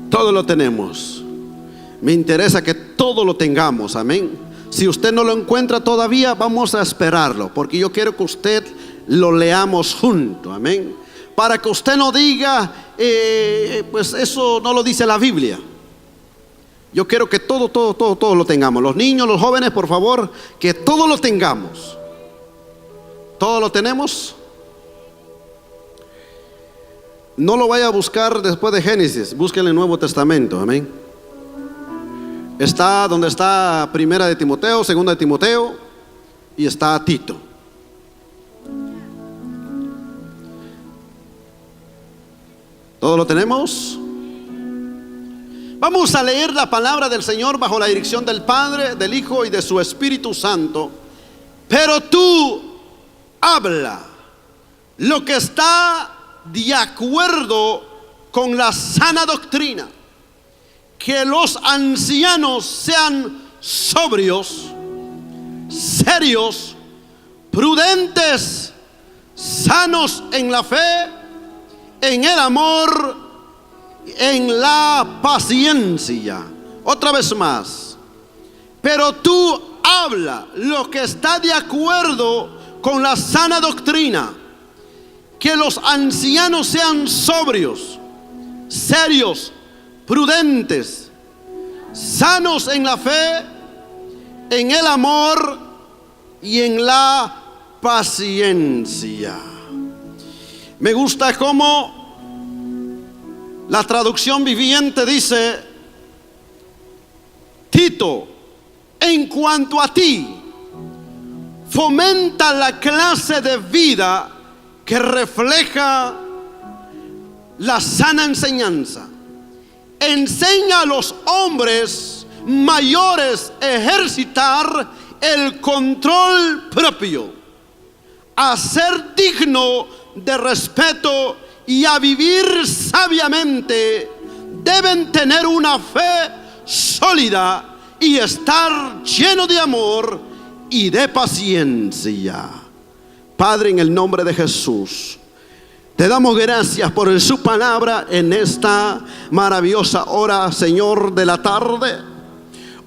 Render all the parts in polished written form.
Todo lo tenemos. Me interesa que todo lo tengamos, amén. Si usted no lo encuentra todavía, vamos a esperarlo, porque yo quiero que usted lo leamos junto, amén. Para que usted no diga, pues eso no lo dice la Biblia. Yo quiero que todo lo tengamos. Los niños, los jóvenes, por favor, que todo lo tengamos. ¿Todo lo tenemos? No lo vaya a buscar después de Génesis, busque en el Nuevo Testamento, amén. Está donde está Primera de Timoteo, Segunda de Timoteo, y está Tito. ¿Todo lo tenemos? Vamos a leer la palabra del Señor bajo la dirección del Padre, del Hijo y de su Espíritu Santo. Pero tú habla lo que está de acuerdo con la sana doctrina, que los ancianos sean sobrios, serios, prudentes, sanos en la fe, en el amor, en la paciencia. Otra vez más. Pero tú habla lo que está de acuerdo con la sana doctrina, que los ancianos sean sobrios, serios, prudentes, sanos en la fe, en el amor y en la paciencia. Me gusta cómo la traducción viviente dice: Tito, en cuanto a ti, fomenta la clase de vida que refleja la sana enseñanza. Enseña a los hombres mayores a ejercitar el control propio, a ser digno de respeto y a vivir sabiamente. Deben tener una fe sólida y estar lleno de amor y de paciencia. Padre, en el nombre de Jesús, te damos gracias por su palabra en esta maravillosa hora, Señor, de la tarde.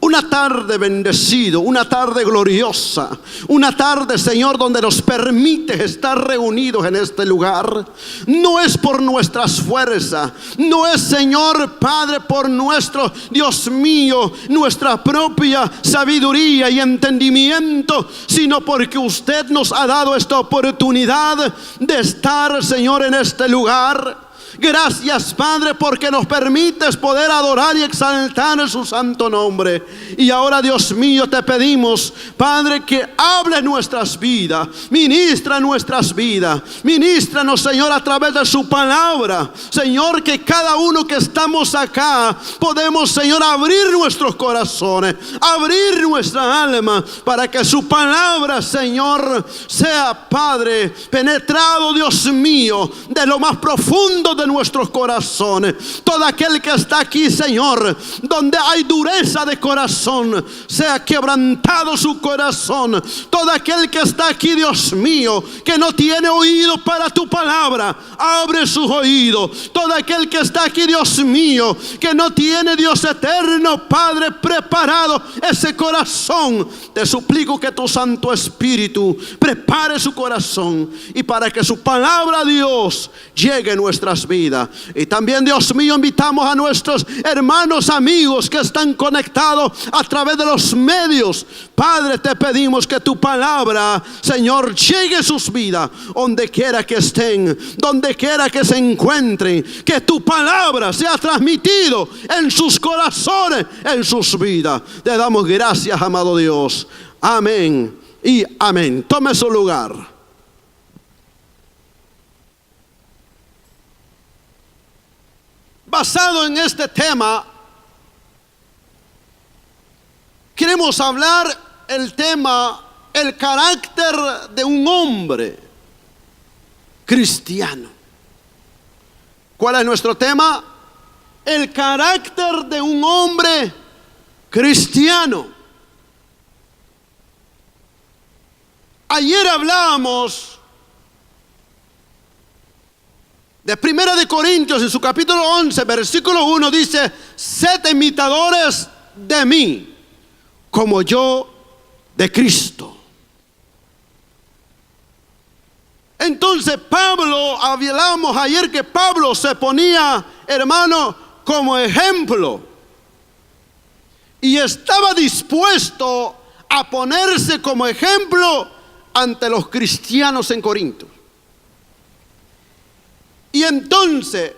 Una tarde bendecido, una tarde gloriosa, una tarde, Señor, donde nos permites estar reunidos en este lugar. No es por nuestras fuerzas, no es, Señor Padre, por nuestro, Dios mío, nuestra propia sabiduría y entendimiento, sino porque usted nos ha dado esta oportunidad de estar, Señor, en este lugar. Gracias, Padre, porque nos permites poder adorar y exaltar su santo nombre. Y ahora, Dios mío, te pedimos, Padre, que hable nuestras vidas, ministra nuestras vidas, ministranos, Señor, a través de su palabra. Señor, que cada uno que estamos acá podemos, Señor, abrir nuestros corazones, abrir nuestra alma, para que su palabra, Señor, sea, Padre, penetrado, Dios mío, de lo más profundo de nuestros corazones. Todo aquel que está aquí, Señor, donde hay dureza de corazón, sea quebrantado su corazón. Todo aquel que está aquí, Dios mío, que no tiene oído para tu palabra, abre sus oídos. Todo aquel que está aquí, Dios mío, que no tiene, Dios eterno, Padre, preparado ese corazón, te suplico que tu Santo Espíritu prepare su corazón, y para que su palabra, Dios, llegue a nuestras vidas. Y también, Dios mío, invitamos a nuestros hermanos, amigos que están conectados a través de los medios. Padre, te pedimos que tu palabra, Señor, llegue a sus vidas, donde quiera que estén, donde quiera que se encuentren. Que tu palabra sea transmitido en sus corazones, en sus vidas. Te damos gracias, amado Dios. Amén y amén. Tome su lugar. Basado en este tema, queremos hablar el tema, el carácter de un hombre cristiano. ¿Cuál es nuestro tema? El carácter de un hombre cristiano. Ayer hablábamos de Primera de Corintios, en su capítulo 11, versículo 1, dice: sed imitadores de mí, como yo de Cristo. Entonces Pablo, hablamos ayer que Pablo se ponía, hermano, como ejemplo, y estaba dispuesto a ponerse como ejemplo ante los cristianos en Corinto. Y entonces,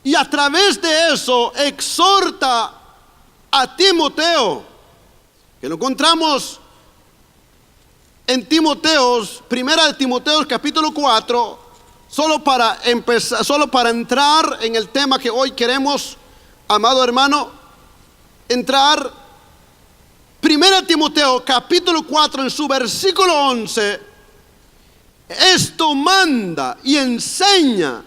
y a través de eso, exhorta a Timoteo, que lo encontramos en Timoteos, Primera de Timoteo, capítulo 4, solo para empezar, solo para entrar en el tema que hoy queremos, amado hermano, entrar. Primera de Timoteo, capítulo 4, en su versículo 11, esto manda y enseña: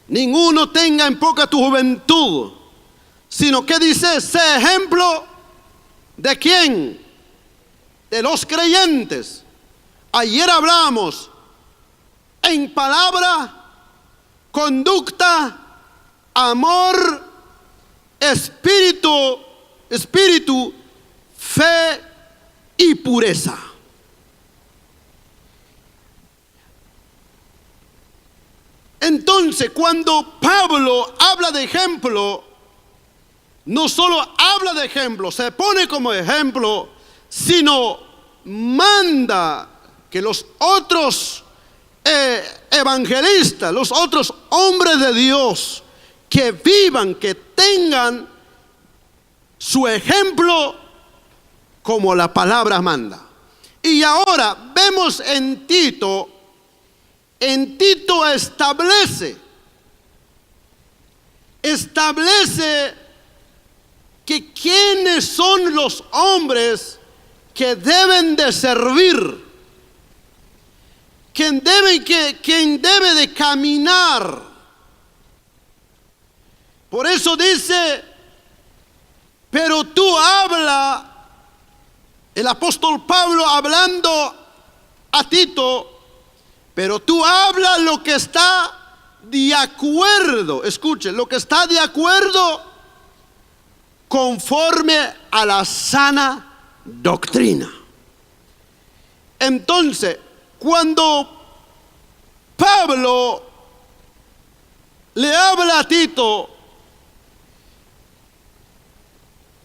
ninguno tenga en poca tu juventud, sino que dice, sé ejemplo de quién, de los creyentes. Ayer hablamos en palabra, conducta, amor, espíritu, fe y pureza. Entonces, cuando Pablo habla de ejemplo, no solo habla de ejemplo, se pone como ejemplo, sino manda que los otros evangelistas, los otros hombres de Dios, que vivan, que tengan su ejemplo como la palabra manda. Y ahora vemos en Tito establece que quiénes son los hombres que deben de servir, quien debe de caminar. Por eso dice, pero tú habla, el apóstol Pablo hablando a Tito, pero tú habla lo que está de acuerdo, escuche, lo que está de acuerdo conforme a la sana doctrina. Entonces, cuando Pablo le habla a Tito,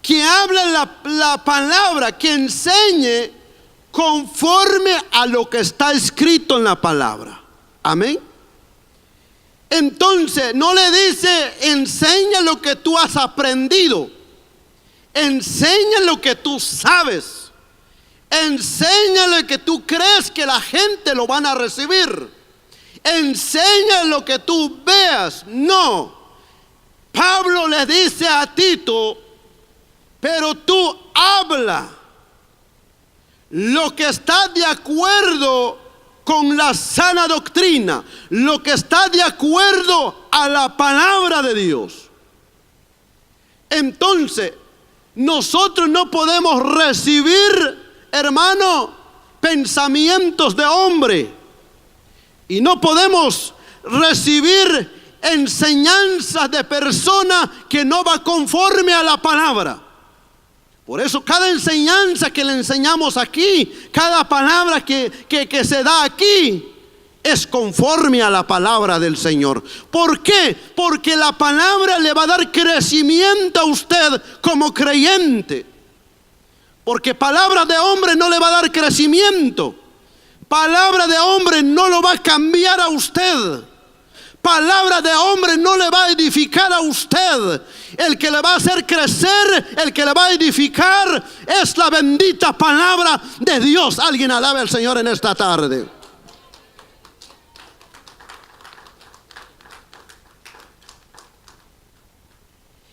que habla la palabra, que enseñe conforme a lo que está escrito en la palabra. Amén. Entonces no le dice enseña lo que tú has aprendido, enseña lo que tú sabes, enseña lo que tú crees que la gente lo van a recibir, enseña lo que tú veas. No, Pablo le dice a Tito, pero tú habla lo que está de acuerdo con la sana doctrina, lo que está de acuerdo a la palabra de Dios. Entonces, nosotros no podemos recibir, hermano, pensamientos de hombre, y no podemos recibir enseñanzas de persona que no va conforme a la palabra. Por eso cada enseñanza que le enseñamos aquí, cada palabra que se da aquí, es conforme a la palabra del Señor. ¿Por qué? Porque la palabra le va a dar crecimiento a usted como creyente. Porque palabra de hombre no le va a dar crecimiento. Palabra de hombre no lo va a cambiar a usted. Palabra de hombre no le va a edificar a usted. El que le va a hacer crecer, el que le va a edificar, es la bendita palabra de Dios. Alguien alabe al Señor en esta tarde.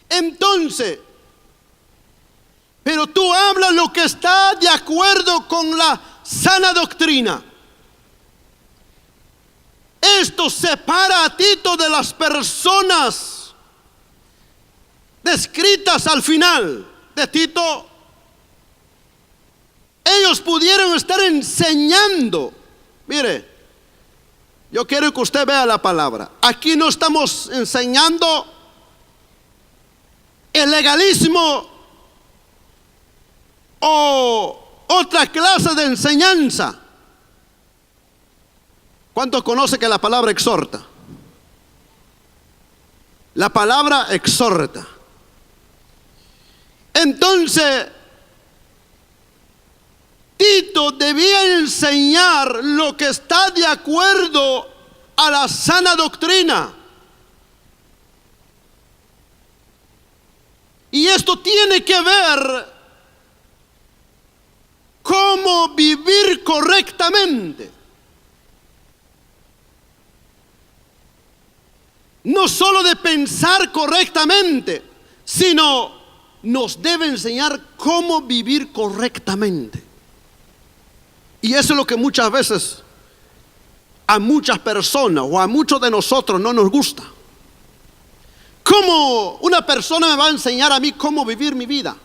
Entonces, pero tú hablas lo que está de acuerdo con la sana doctrina. Esto separa a Tito de las personas descritas al final de Tito. Ellos pudieron estar enseñando, mire, Yo quiero que usted vea la palabra. Aquí no estamos enseñando el legalismo o otra clase de enseñanza. ¿Cuántos conocen que la palabra exhorta? La palabra exhorta. Entonces, Tito debía enseñar lo que está de acuerdo a la sana doctrina. Y esto tiene que ver cómo vivir correctamente. No solo de pensar correctamente, sino nos debe enseñar cómo vivir correctamente. Y eso es lo que muchas veces a muchas personas o a muchos de nosotros no nos gusta. ¿Cómo una persona me va a enseñar a mí cómo vivir mi vida?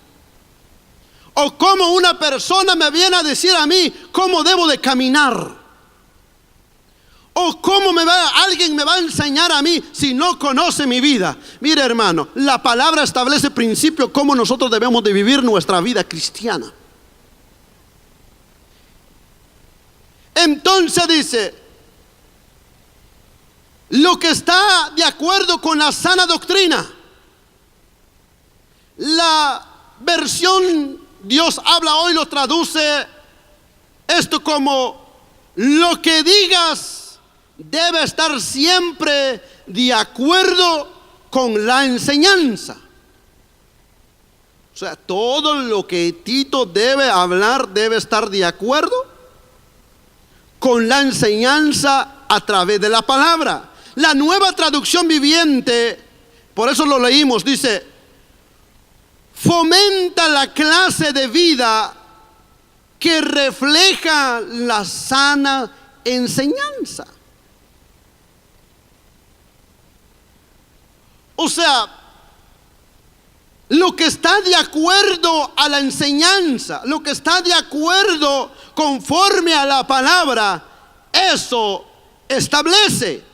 O cómo una persona me viene a decir a mí cómo debo de caminar. O cómo alguien me va a enseñar a mí si no conoce mi vida. Mire, hermano, la palabra establece principios cómo nosotros debemos de vivir nuestra vida cristiana. Entonces dice, lo que está de acuerdo con la sana doctrina. La versión Dios habla hoy lo traduce esto como: lo que digas debe estar siempre de acuerdo con la enseñanza. O sea, todo lo que Tito debe hablar debe estar de acuerdo con la enseñanza a través de la palabra. La Nueva Traducción Viviente, por eso lo leímos, dice: fomenta la clase de vida que refleja la sana enseñanza. O sea, lo que está de acuerdo a la enseñanza, lo que está de acuerdo conforme a la palabra, eso establece.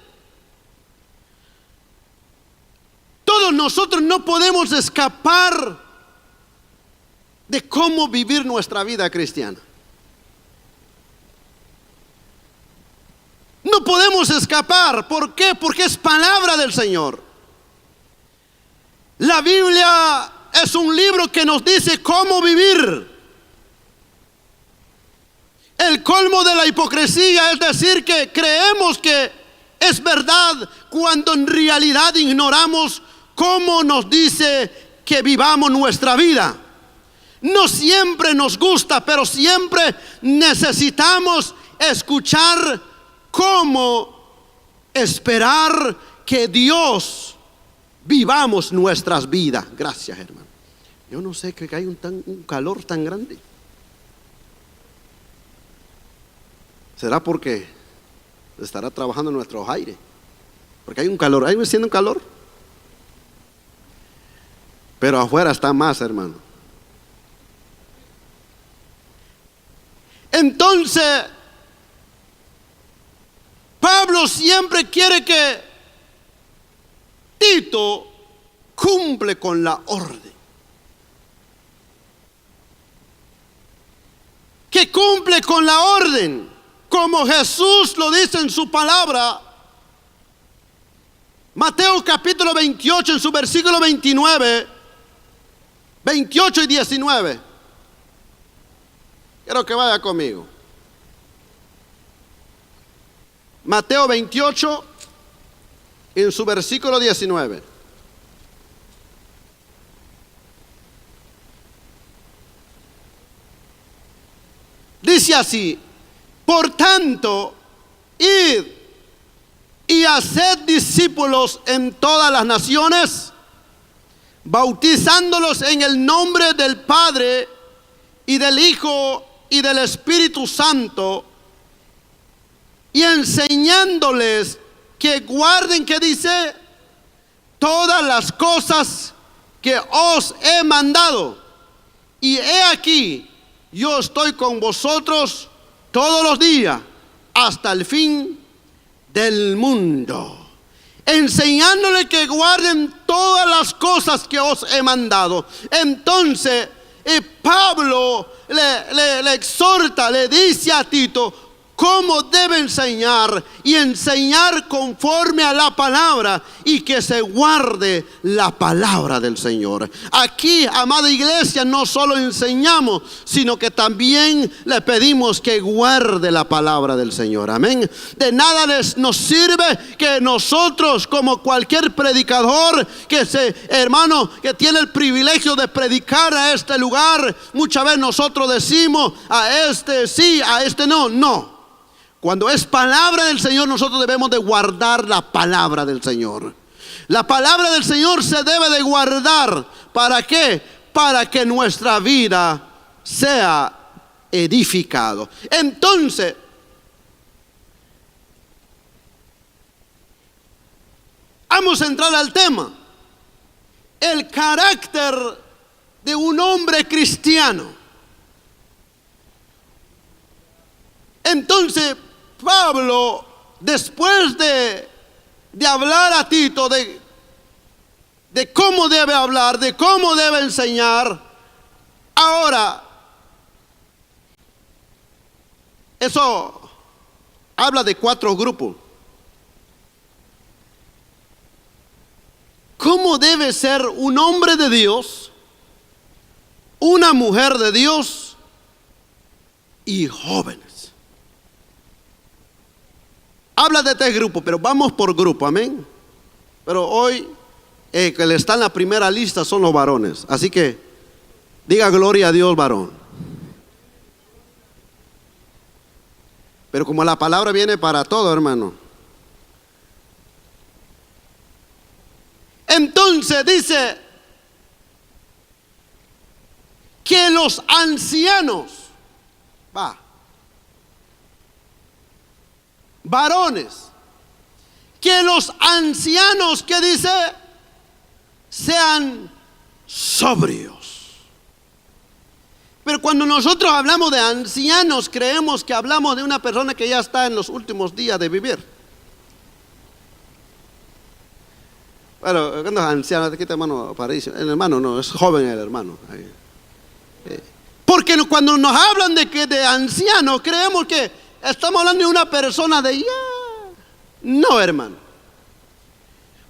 Todos nosotros no podemos escapar de cómo vivir nuestra vida cristiana. No podemos escapar. ¿Por qué? Porque es palabra del Señor. La Biblia es un libro que nos dice cómo vivir. El colmo de la hipocresía es decir que creemos que es verdad cuando en realidad ignoramos cómo nos dice que vivamos nuestra vida. No siempre nos gusta, pero siempre necesitamos escuchar cómo esperar que Dios vivamos nuestras vidas. Gracias, hermano. Yo no sé, que hay un calor tan grande. ¿Será porque estará trabajando en nuestros aires? Porque hay un calor, ahí me siento un calor. Pero afuera está más, hermano. Entonces, Pablo siempre quiere que Tito cumple con la orden. Que cumple con la orden, como Jesús lo dice en su palabra. Mateo capítulo 28 en su versículo 29, 28 y 19. Quiero que vaya conmigo. Mateo 28 en su versículo 19. Dice así: por tanto, id y haced discípulos en todas las naciones, bautizándolos en el nombre del Padre y del Hijo y del Espíritu Santo, y enseñándoles que guarden, que dice, todas las cosas que os he mandado. Y he aquí, yo estoy con vosotros todos los días hasta el fin del mundo, enseñándole que guarden todas las cosas que os he mandado. Entonces Pablo le exhorta, le dice a Tito cómo debe enseñar, y enseñar conforme a la palabra, y que se guarde la palabra del Señor. Aquí, amada iglesia, no solo enseñamos, sino que también le pedimos que guarde la palabra del Señor. Amén. De nada nos sirve que nosotros, como cualquier predicador hermano, que tiene el privilegio de predicar a este lugar, muchas veces nosotros decimos: a este sí, a este no. No. Cuando es palabra del Señor, nosotros debemos de guardar la palabra del Señor. La palabra del Señor se debe de guardar. ¿Para qué? Para que nuestra vida sea edificado. Entonces, vamos a entrar al tema. El carácter de un hombre cristiano. Entonces, Pablo, después de hablar a Tito de cómo debe hablar, de cómo debe enseñar, ahora, eso habla de 4 grupos. ¿Cómo debe ser un hombre de Dios, una mujer de Dios y jóvenes? Habla de 3 grupos, pero vamos por grupo, amén. Pero hoy que le está en la primera lista son los varones. Así que diga gloria a Dios, varón. Pero como la palabra viene para todo, hermano. Entonces dice que los ancianos, varones, que los ancianos, que dice, sean sobrios. Pero cuando nosotros hablamos de ancianos, creemos que hablamos de una persona que ya está en los últimos días de vivir. Bueno, cuando es anciano, aquí está hermano Aparicio. El hermano no, es joven el hermano. Porque cuando nos hablan de ancianos, creemos que estamos hablando de una persona de ya. No, hermano.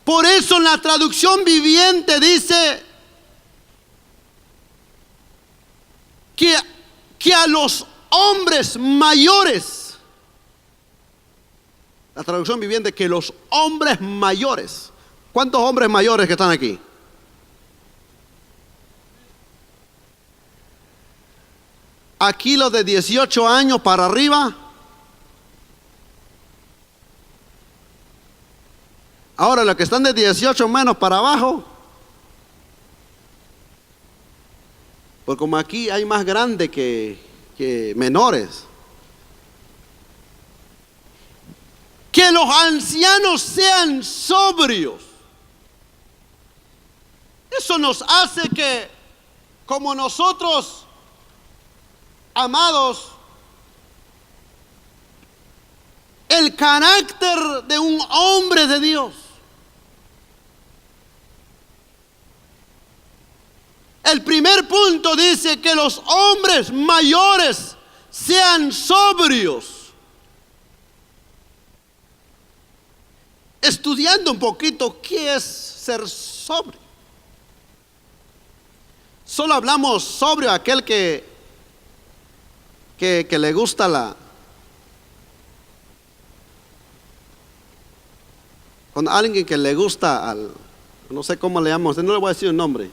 Por eso en la traducción viviente dice que a los hombres mayores, la traducción viviente, que los hombres mayores. ¿Cuántos hombres mayores que están aquí? Aquí los de 18 años para arriba. Ahora los que están de 18 menos para abajo. Porque como aquí hay más grandes que menores. Que los ancianos sean sobrios. Eso nos hace que, como nosotros, amados, el carácter de un hombre de Dios, el primer punto dice que los hombres mayores sean sobrios. Estudiando un poquito qué es ser sobrio. Solo hablamos sobrio a aquel que le gusta con alguien que le gusta no sé cómo le llamamos, no le voy a decir el nombre.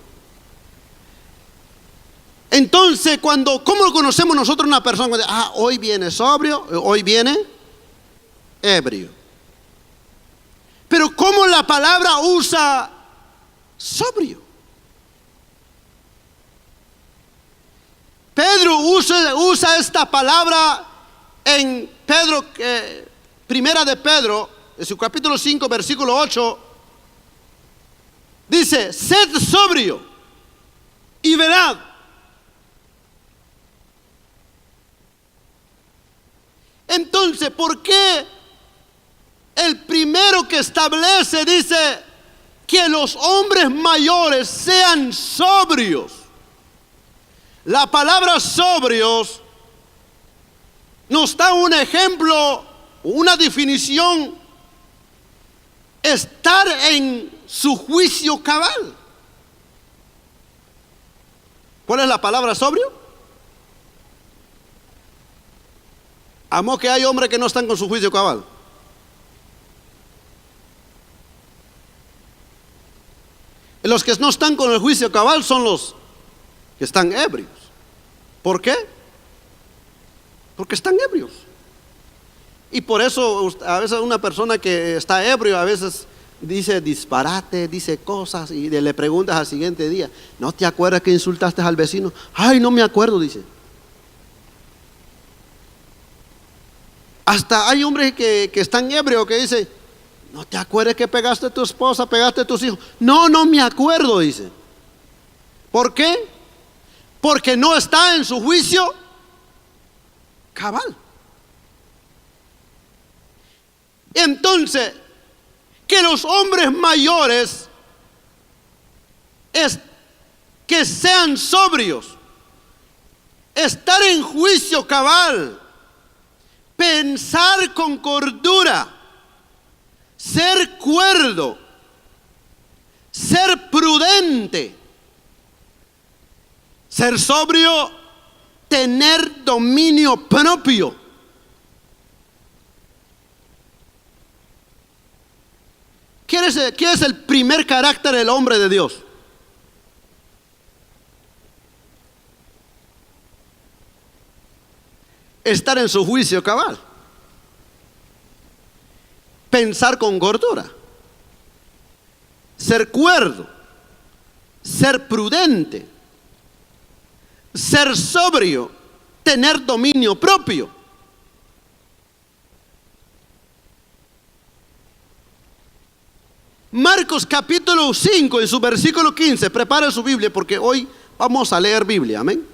Entonces, ¿cómo lo conocemos nosotros una persona? Hoy viene sobrio, hoy viene ebrio. Pero ¿cómo la palabra usa sobrio? Pedro usa esta palabra en primera de Pedro, en su capítulo 5, versículo 8. Dice: sed sobrio y velad. Entonces, ¿por qué el primero que establece, dice, que los hombres mayores sean sobrios. La palabra sobrios nos da un ejemplo, una definición: estar en su juicio cabal. ¿Cuál es la palabra sobrio? Amo que hay hombres que no están con su juicio cabal. Los que no están con el juicio cabal son los que están ebrios. ¿Por qué? Porque están ebrios. Y por eso a veces una persona que está ebrio a veces dice disparate, dice cosas, y le preguntas al siguiente día: ¿no te acuerdas que insultaste al vecino? Ay, no me acuerdo, dice. Hasta hay hombres que están ebrios que dicen: ¿no te acuerdas que pegaste a tu esposa, pegaste a tus hijos? No me acuerdo, dice. ¿Por qué? Porque no está en su juicio cabal. Entonces, que los hombres mayores que sean sobrios, estar en juicio cabal, pensar con cordura, ser cuerdo, ser prudente, ser sobrio, tener dominio propio. ¿Qué es el primer carácter del hombre de Dios? Estar en su juicio cabal, pensar con cordura, ser cuerdo, ser prudente, ser sobrio, tener dominio propio. Marcos capítulo 5 en su versículo 15, prepare su Biblia porque hoy vamos a leer Biblia, amén.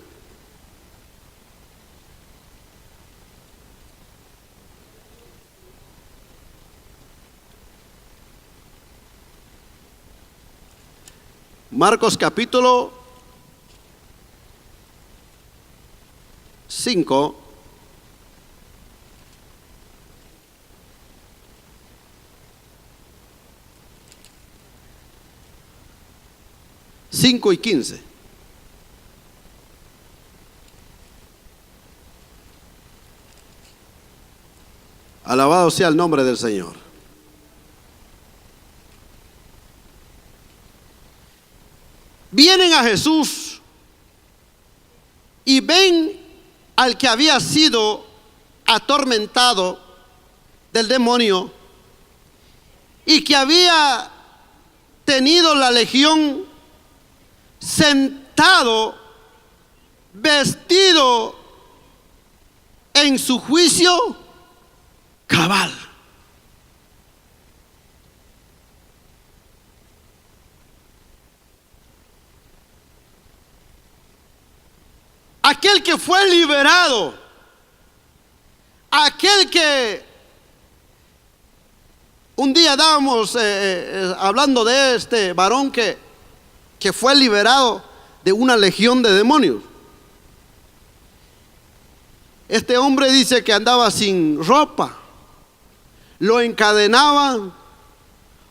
Marcos capítulo 5, y 15. Alabado sea el nombre del Señor. Vienen a Jesús y ven al que había sido atormentado del demonio y que había tenido la legión, sentado, vestido en su juicio cabal. Aquel que fue liberado, aquel que un día estábamos hablando de este varón que fue liberado de una legión de demonios. Este hombre dice que andaba sin ropa, lo encadenaban,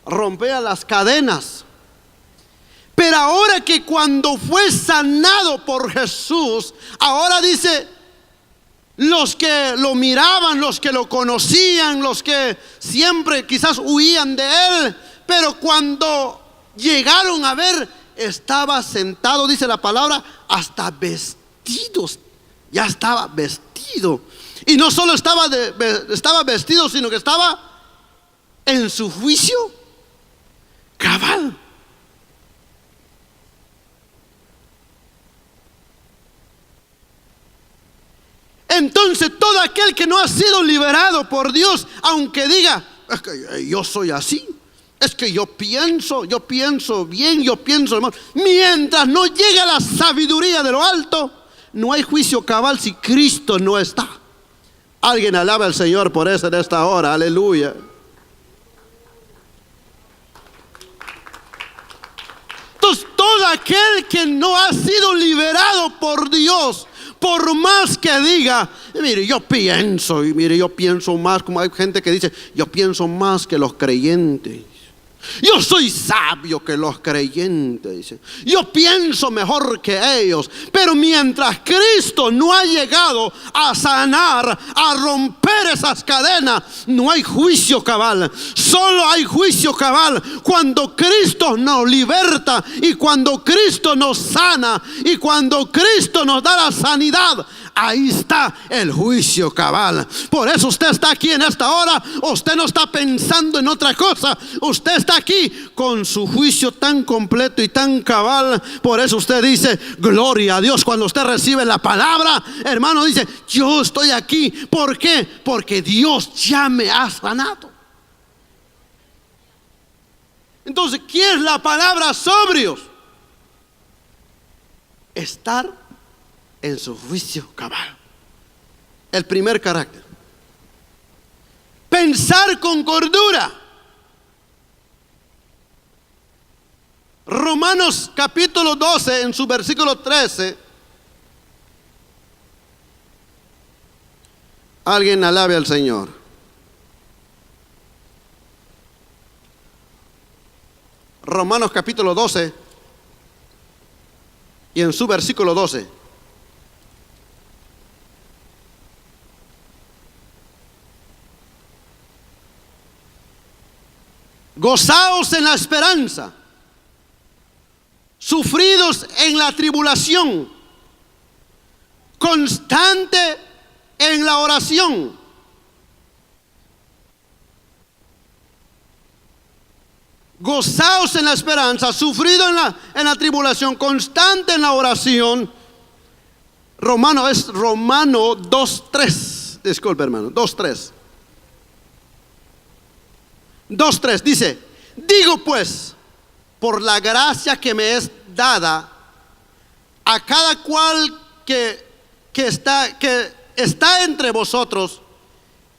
rompía las cadenas. Pero ahora que cuando fue sanado por Jesús, ahora dice, los que lo miraban, los que lo conocían, los que siempre quizás huían de él, pero cuando llegaron a ver, estaba sentado, dice la palabra, hasta vestidos, ya estaba vestido. Y no solo estaba vestido, sino que estaba en su juicio cabal. Entonces todo aquel que no ha sido liberado por Dios, aunque diga, es que yo soy así, es que yo pienso bien, yo pienso mal, mientras no llega la sabiduría de lo alto, no hay juicio cabal si Cristo no está. Alguien alaba al Señor por eso en esta hora, aleluya. todo aquel que no ha sido liberado por Dios, por más que diga, mire, yo pienso más, como hay gente que dice, yo pienso más que los creyentes. Yo soy sabio que los creyentes, dice. Yo pienso mejor que ellos. Pero mientras Cristo no ha llegado a sanar, a romper esas cadenas, no hay juicio cabal. Solo hay juicio cabal cuando Cristo nos liberta, y cuando Cristo nos sana, y cuando Cristo nos da la sanidad. Ahí está el juicio cabal. Por eso usted está aquí en esta hora. Usted no está pensando en otra cosa. Usted está aquí con su juicio tan completo y tan cabal. Por eso usted dice, gloria a Dios. Cuando usted recibe la palabra, hermano, dice, yo estoy aquí. ¿Por qué? Porque Dios ya me ha sanado. Entonces, ¿qué es la palabra sobrios? Estar en su juicio cabal. El primer carácter. Pensar con cordura. Romanos capítulo 12, en su versículo 13. Alguien alabe al Señor. Romanos capítulo 12 y en su versículo 12. Gozaos en la esperanza, sufridos en la tribulación, constante en la oración. Gozaos en la esperanza, sufrido en la tribulación, constante en la oración. Romano 2:3. Disculpe, hermano, 2:3. 2:3 dice: digo pues, por la gracia que me es dada, a cada cual que está entre vosotros,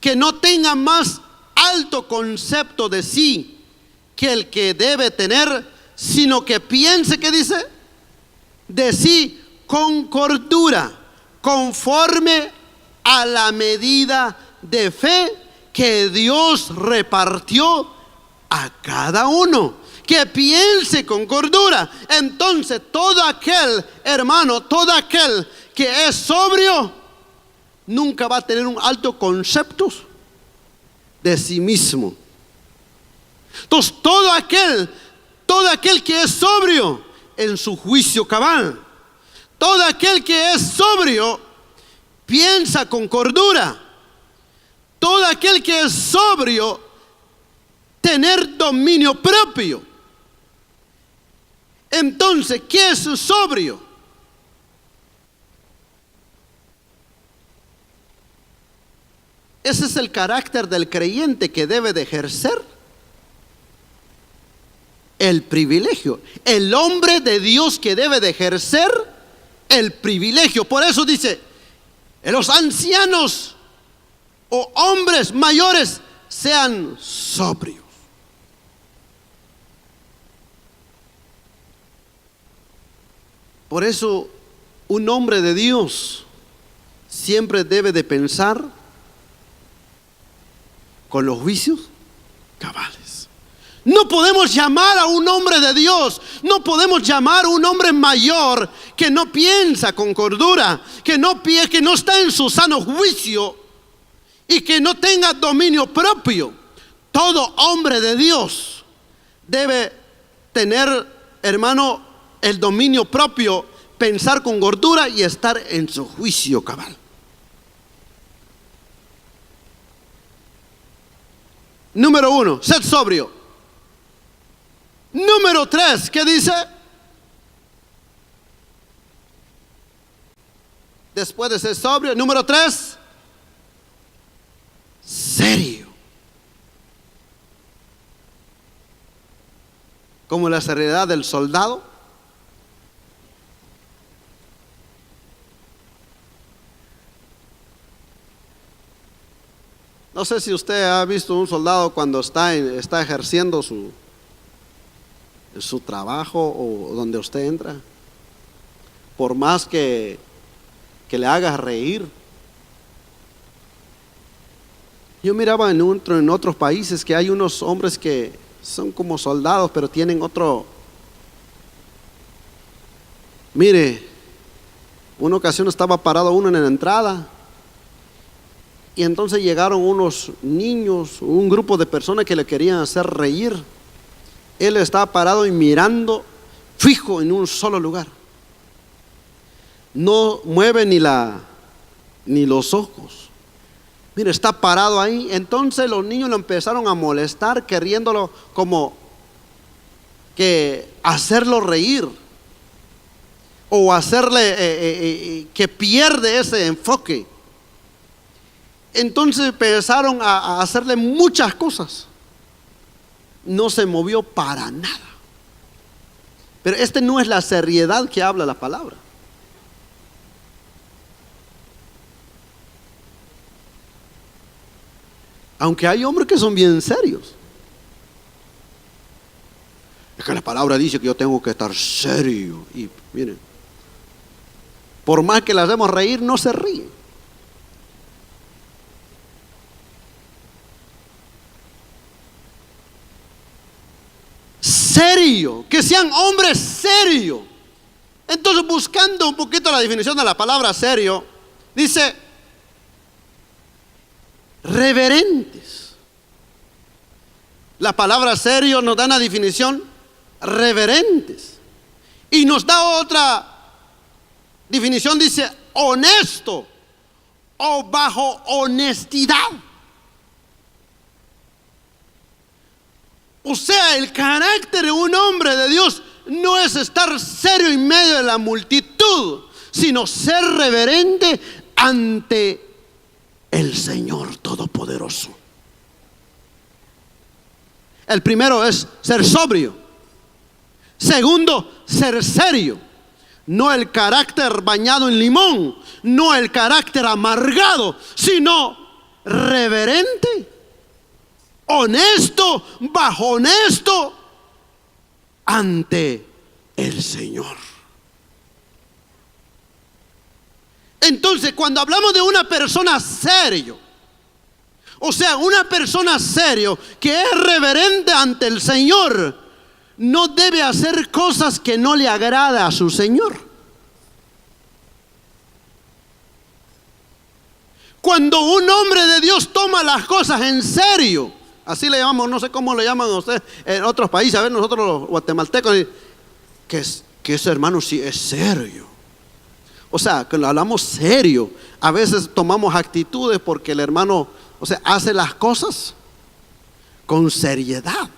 que no tenga más alto concepto de sí que el que debe tener, sino que piense, ¿qué dice? De sí con cordura, conforme a la medida de fe que Dios repartió a cada uno. Que piense con cordura. Entonces todo aquel, hermano, todo aquel que es sobrio, nunca va a tener un alto concepto de sí mismo. Entonces todo aquel que es sobrio en su juicio cabal, todo aquel que es sobrio piensa con cordura. Todo aquel que es sobrio, tener dominio propio. Entonces, ¿qué es sobrio? Ese es el carácter del creyente que debe de ejercer el privilegio. El hombre de Dios que debe de ejercer el privilegio. Por eso dice, los ancianos o hombres mayores sean sobrios. Por eso un hombre de Dios siempre debe de pensar con los juicios cabales. No podemos llamar a un hombre de Dios, no podemos llamar a un hombre mayor que no piensa con cordura, que no está en su sano juicio y que no tenga dominio propio. Todo hombre de Dios debe tener, hermano, el dominio propio, pensar con cordura y estar en su juicio cabal. Número 1, sed sobrio. Número 3, ¿qué dice? Después de ser sobrio, número 3, serio. Como la seriedad del soldado. No sé si usted ha visto un soldado cuando está ejerciendo su trabajo o donde usted entra, por más que le hagas reír. Yo miraba en otros países que hay unos hombres que son como soldados, pero tienen otro. Mire, una ocasión estaba parado uno en la entrada y entonces llegaron unos niños, un grupo de personas que le querían hacer reír. Él estaba parado y mirando fijo en un solo lugar. No mueve ni los ojos. Mire, está parado ahí. Entonces los niños lo empezaron a molestar, queriéndolo como que hacerlo reír o hacerle que pierde ese enfoque. Entonces empezaron a hacerle muchas cosas. No se movió para nada. Pero no es la seriedad que habla la palabra. Aunque hay hombres que son bien serios. Es que la palabra dice que yo tengo que estar serio. Y miren, por más que le hacemos reír, no se ríe. Serio, que sean hombres serios. Entonces, buscando un poquito la definición de la palabra serio, dice reverentes. La palabra serio nos da una definición, reverentes. Y nos da otra definición, dice honesto o bajo honestidad. O sea, el carácter de un hombre de Dios no es estar serio en medio de la multitud, sino ser reverente ante el Señor Todopoderoso. El primero es ser sobrio. Segundo, ser serio. No el carácter bañado en limón, no el carácter amargado, sino reverente, honesto, bajo honesto ante el Señor. Entonces, cuando hablamos de una persona serio, o sea, una persona serio que es reverente ante el Señor, no debe hacer cosas que no le agrada a su Señor. Cuando un hombre de Dios toma las cosas en serio, así le llamamos, no sé cómo le llaman a ustedes en otros países, a ver, nosotros los guatemaltecos, que ese hermano sí es serio. O sea, que lo hablamos serio. A veces tomamos actitudes porque el hermano, o sea, hace las cosas con seriedad,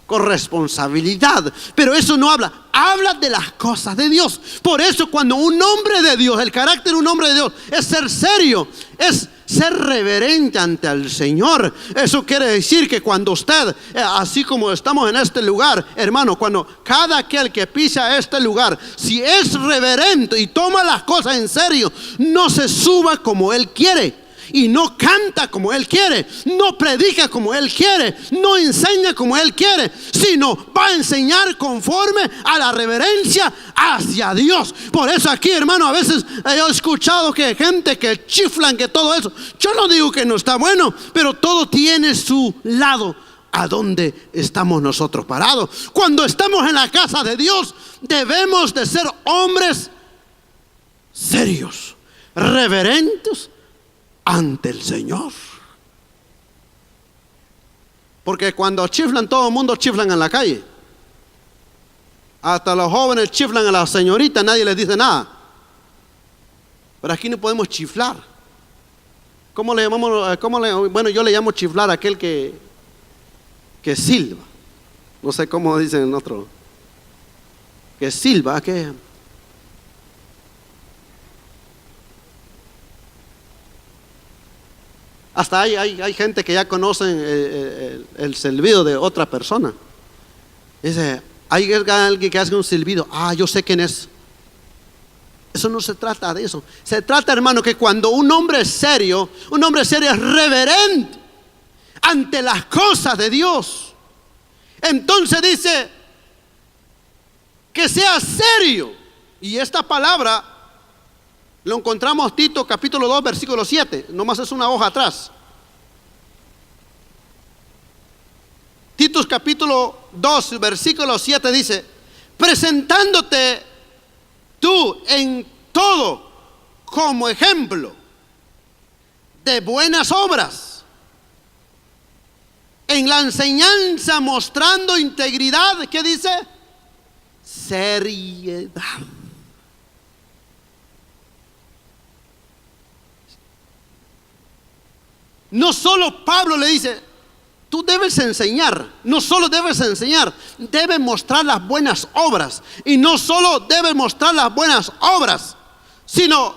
con responsabilidad. Pero eso no habla de las cosas de Dios. Por eso cuando un hombre de Dios, el carácter de un hombre de Dios es ser serio, es ser reverente ante el Señor. Eso quiere decir que cuando usted, así como estamos en este lugar, hermano, cuando cada aquel que pisa este lugar, si es reverente y toma las cosas en serio, no se suba como él quiere, y no canta como él quiere, no predica como él quiere, no enseña como él quiere, sino va a enseñar conforme a la reverencia hacia Dios. Por eso aquí, hermano, a veces he escuchado que gente que chiflan, que todo eso. Yo no digo que no está bueno, pero todo tiene su lado. ¿A dónde estamos nosotros parados? Cuando estamos en la casa de Dios, debemos de ser hombres serios, reverentes ante el Señor. Porque cuando chiflan, todo el mundo chiflan en la calle. Hasta los jóvenes chiflan a la señorita, nadie les dice nada. Pero aquí no podemos chiflar. ¿Cómo le llamamos? Bueno, yo le llamo chiflar a aquel que silba. No sé cómo dicen en otro. Que silba, que hasta hay gente que ya conocen el silbido de otra persona. Dice, hay alguien que hace un silbido. Yo sé quién es. Eso no se trata de eso. Se trata, hermano, que cuando un hombre es serio es reverente ante las cosas de Dios. Entonces dice, que sea serio. Y esta palabra lo encontramos Tito capítulo 2 versículo 7, nomás es una hoja atrás. Tito capítulo 2 versículo 7 dice: presentándote tú en todo como ejemplo de buenas obras, en la enseñanza mostrando integridad. ¿Qué dice? Seriedad. No solo Pablo le dice: tú debes enseñar. No solo debes enseñar, debes mostrar las buenas obras. Y no solo debes mostrar las buenas obras, sino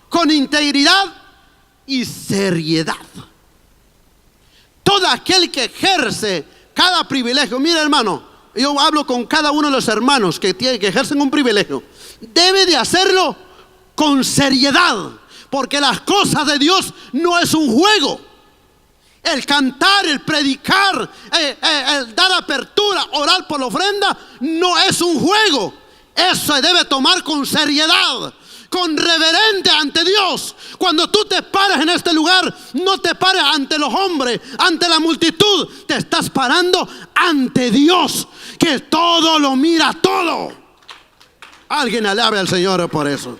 con integridad y seriedad. Todo aquel que ejerce cada privilegio, mira hermano, yo hablo con cada uno de los hermanos que ejercen un privilegio, debe de hacerlo con seriedad, porque las cosas de Dios no es un juego. El cantar, el predicar, el dar apertura, orar por la ofrenda, no es un juego. Eso se debe tomar con seriedad, con reverente ante Dios. Cuando tú te paras en este lugar, no te pares ante los hombres, ante la multitud. Te estás parando ante Dios, que todo lo mira todo. Alguien alabe al Señor por eso.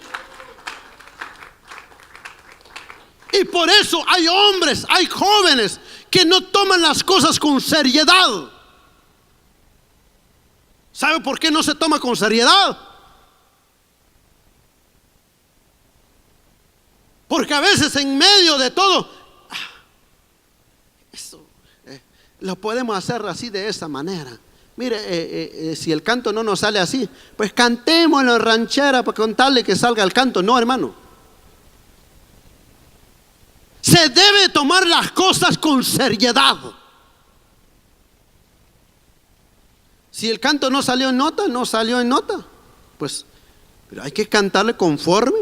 Y por eso hay hombres, hay jóvenes que no toman las cosas con seriedad. ¿Sabe por qué no se toma con seriedad? Porque a veces en medio de todo, eso lo podemos hacer así, de esa manera. Mire, si el canto no nos sale así, pues cantemos en la ranchera para contarle que salga el canto. No, hermano. Se debe tomar las cosas con seriedad. Si el canto no salió en nota, no salió en nota. Pues, pero hay que cantarle conforme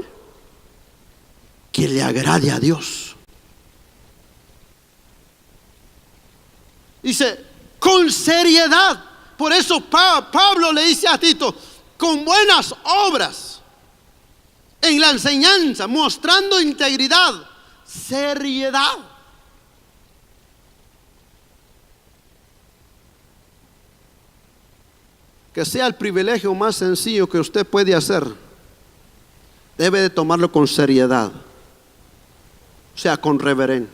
que le agrade a Dios. Dice, con seriedad. Por eso Pablo le dice a Tito, con buenas obras, en la enseñanza, mostrando integridad, seriedad. Que sea el privilegio más sencillo que usted puede hacer, debe de tomarlo con seriedad, o sea, con reverencia.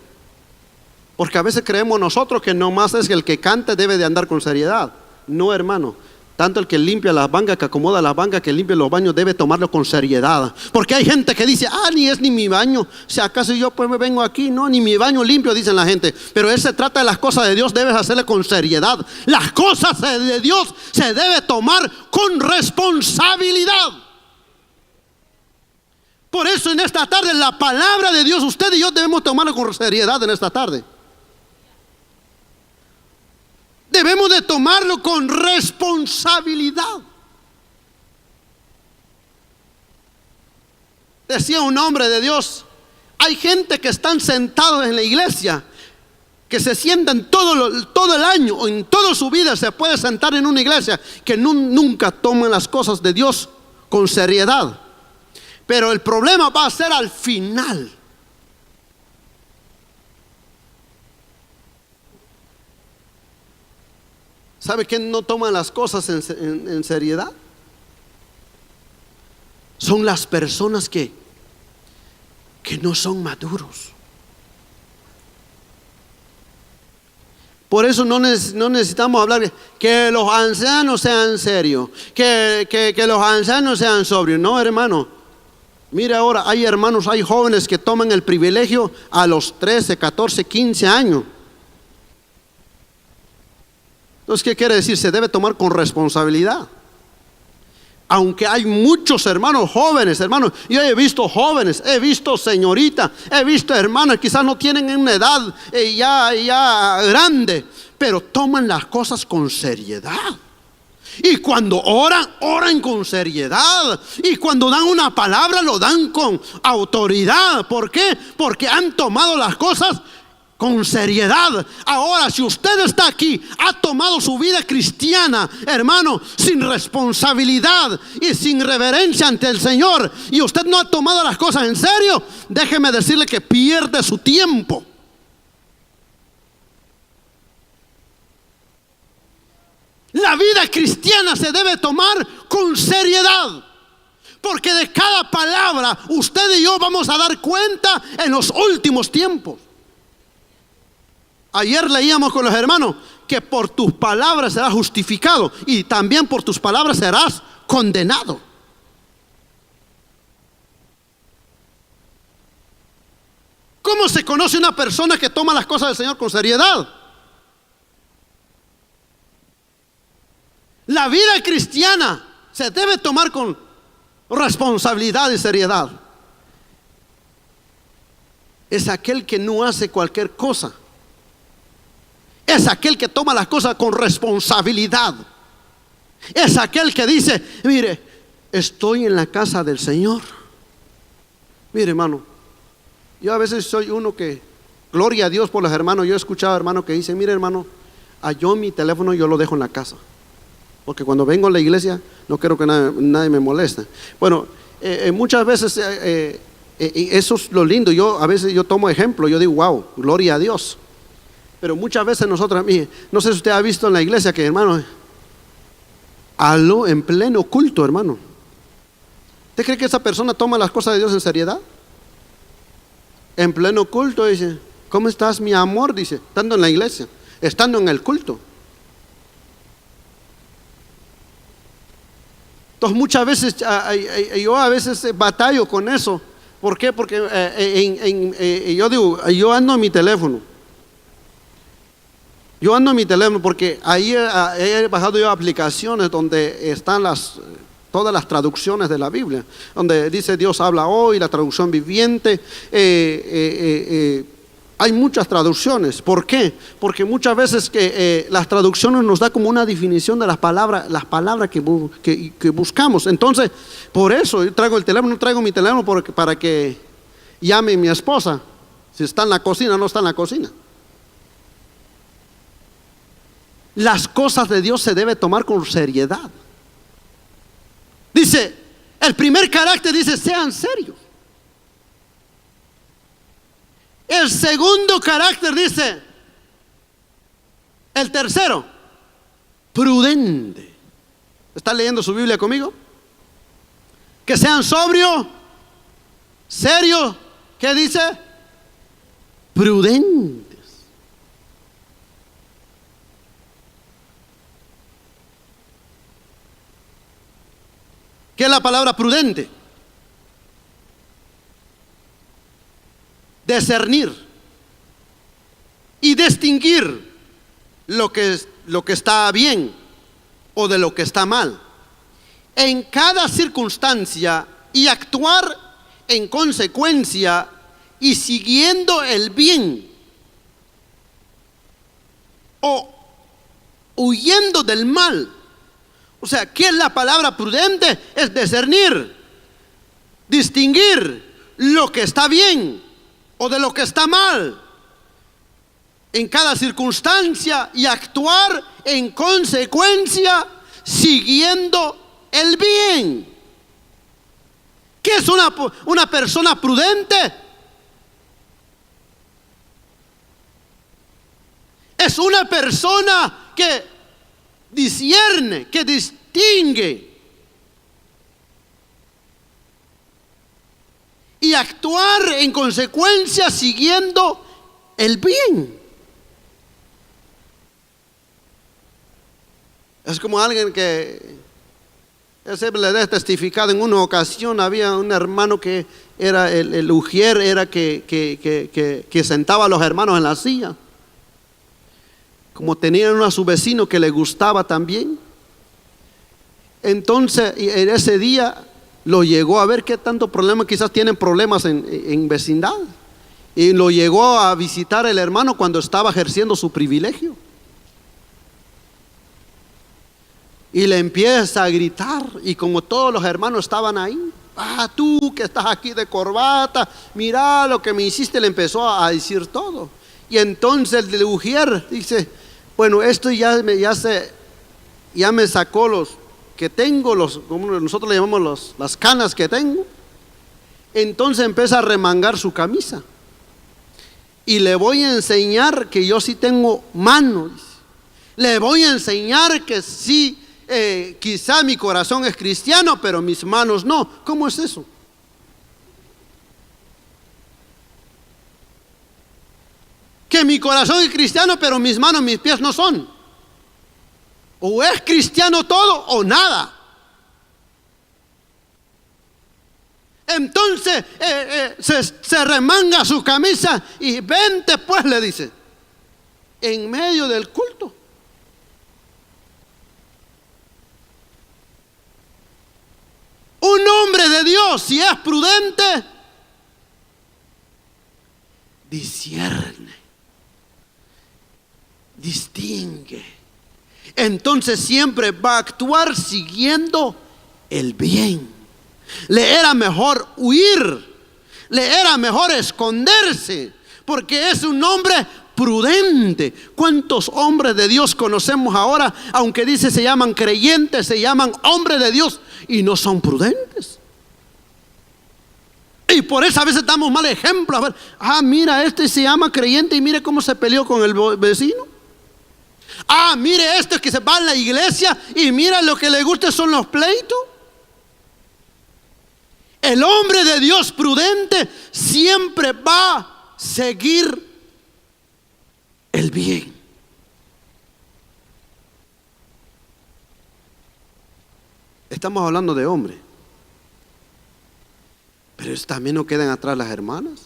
Porque a veces creemos nosotros que nomás es que el que canta debe de andar con seriedad. No, hermano. Tanto el que limpia las bancas, que acomoda las bancas, que limpia los baños, debe tomarlo con seriedad. Porque hay gente que dice, ni es ni mi baño. Si acaso yo pues me vengo aquí, no, ni mi baño limpio, dicen la gente. Pero él se trata de las cosas de Dios, debes hacerle con seriedad. Las cosas de Dios se debe tomar con responsabilidad. Por eso en esta tarde la palabra de Dios, usted y yo debemos tomarla con seriedad en esta tarde. Debemos de tomarlo con responsabilidad. Decía un hombre de Dios, hay gente que están sentados en la iglesia, que se sientan todo el año o en toda su vida se puede sentar en una iglesia, que nunca toman las cosas de Dios con seriedad. Pero el problema va a ser al final. ¿Sabe quién no toma las cosas en seriedad? Son las personas que no son maduros. Por eso no necesitamos hablar que los ancianos sean serios, que los ancianos sean sobrios. No, hermano. Mira ahora, hay hermanos, hay jóvenes que toman el privilegio a los 13, 14, 15 años. Entonces, ¿qué quiere decir? Se debe tomar con responsabilidad. Aunque hay muchos hermanos jóvenes, hermanos, yo he visto jóvenes, he visto señoritas, he visto hermanos, quizás no tienen una edad ya grande, pero toman las cosas con seriedad. Y cuando oran con seriedad. Y cuando dan una palabra, lo dan con autoridad. ¿Por qué? Porque han tomado las cosas con seriedad. Ahora, si usted está aquí, ha tomado su vida cristiana, hermano, sin responsabilidad y sin reverencia ante el Señor, y usted no ha tomado las cosas en serio, déjeme decirle que pierde su tiempo. La vida cristiana se debe tomar con seriedad, porque de cada palabra usted y yo vamos a dar cuenta en los últimos tiempos. Ayer leíamos con los hermanos que por tus palabras serás justificado y también por tus palabras serás condenado. ¿Cómo se conoce una persona que toma las cosas del Señor con seriedad? La vida cristiana se debe tomar con responsabilidad y seriedad. Es aquel que no hace cualquier cosa. Es aquel que toma las cosas con responsabilidad. Es aquel que dice: mire, estoy en la casa del Señor. Mire, hermano, yo a veces soy uno que, gloria a Dios por los hermanos, yo he escuchado hermanos que dicen: mire, hermano, yo mi teléfono yo lo dejo en la casa, porque cuando vengo a la iglesia no quiero que nadie me moleste. Bueno, muchas veces eso es lo lindo. A veces yo tomo ejemplo, yo digo: wow, gloria a Dios. Pero muchas veces nosotros, no sé si usted ha visto en la iglesia que, hermano, habló en pleno culto, hermano. ¿Usted cree que esa persona toma las cosas de Dios en seriedad? En pleno culto dice: ¿cómo estás, mi amor? Dice, estando en la iglesia, estando en el culto. Entonces muchas veces yo a veces batallo con eso. ¿Por qué? Porque yo digo, yo ando en mi teléfono. Yo ando en mi teléfono porque ahí he bajado yo aplicaciones donde están todas las traducciones de la Biblia, donde dice Dios habla hoy, la traducción viviente. Hay muchas traducciones. ¿Por qué? Porque muchas veces que las traducciones nos da como una definición de las palabras que buscamos. Entonces, por eso yo traigo el teléfono, no traigo mi teléfono para que llame mi esposa. Si está en la cocina, no está en la cocina. Las cosas de Dios se debe tomar con seriedad. Dice, el primer carácter dice: sean serios. El segundo carácter dice, el tercero, prudente. ¿Está leyendo su Biblia conmigo? Que sean sobrios, serios. ¿Qué dice? Prudentes. ¿Qué es la palabra prudente? Discernir y distinguir lo que está bien o de lo que está mal en cada circunstancia, y actuar en consecuencia y siguiendo el bien o huyendo del mal. O sea, ¿qué es la palabra prudente? Es discernir, distinguir lo que está bien o de lo que está mal en cada circunstancia, y actuar en consecuencia siguiendo el bien. ¿Qué es una persona prudente? Es una persona que discierne, que distingue, y actuar en consecuencia siguiendo el bien. Es como alguien que yo siempre le he testificado. En una ocasión había un hermano que era el ujier, era que sentaba a los hermanos en la silla. Como tenían a su vecino que le gustaba también, entonces en ese día lo llegó a ver qué tanto problema, quizás tienen problemas en vecindad, y lo llegó a visitar el hermano cuando estaba ejerciendo su privilegio, y le empieza a gritar. Y como todos los hermanos estaban ahí: tú que estás aquí de corbata, mira lo que me hiciste. Le empezó a decir todo. Y entonces el ujier dice, bueno, esto ya me sacó los que tengo, como nosotros le llamamos las canas que tengo. Entonces empieza a remangar su camisa. Y le voy a enseñar que yo sí tengo manos. Le voy a enseñar que sí, quizá mi corazón es cristiano, pero mis manos no. ¿Cómo es eso? Que mi corazón es cristiano, pero mis manos, mis pies no son. O es cristiano todo o nada. Entonces se remanga su camisa y vente pues, le dice, en medio del culto. Un hombre de Dios, si es prudente, discierne, distingue. Entonces siempre va a actuar siguiendo el bien. Le era mejor huir, le era mejor esconderse, porque es un hombre prudente. ¿Cuántos hombres de Dios conocemos ahora? Aunque dice se llaman creyentes, se llaman hombres de Dios y no son prudentes. Y por eso a veces damos mal ejemplo. A ver, mira, este se llama creyente y mire cómo se peleó con el vecino. Mire, este que se va a la iglesia y mira lo que le gusta son los pleitos. El hombre de Dios prudente siempre va a seguir el bien. Estamos hablando de hombre, pero también no quedan atrás las hermanas.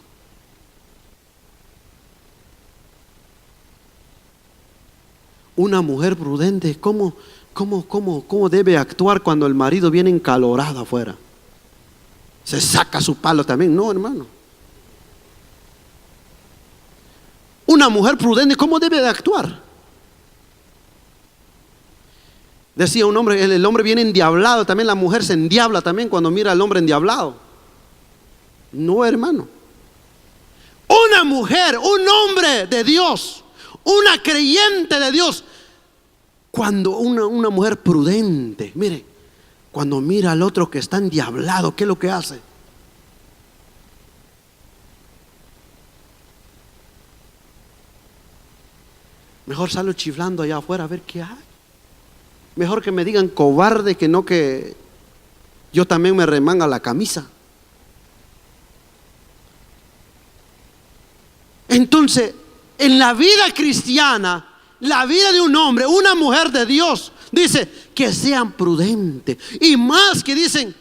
Una mujer prudente, ¿cómo debe actuar cuando el marido viene encalorado afuera? Se saca su palo también. No, hermano. Una mujer prudente, ¿cómo debe de actuar? Decía un hombre, el hombre viene endiablado, también la mujer se endiabla también cuando mira al hombre endiablado. No, hermano. Una mujer, un hombre de Dios, una creyente de Dios, cuando una mujer prudente, mire, cuando mira al otro que está endiablado, ¿qué es lo que hace? Mejor salgo chiflando allá afuera a ver qué hay. Mejor que me digan cobarde que no que yo también me remanga la camisa. Entonces, en la vida cristiana, la vida de un hombre, una mujer de Dios, dice que sean prudentes. Y más que dicen,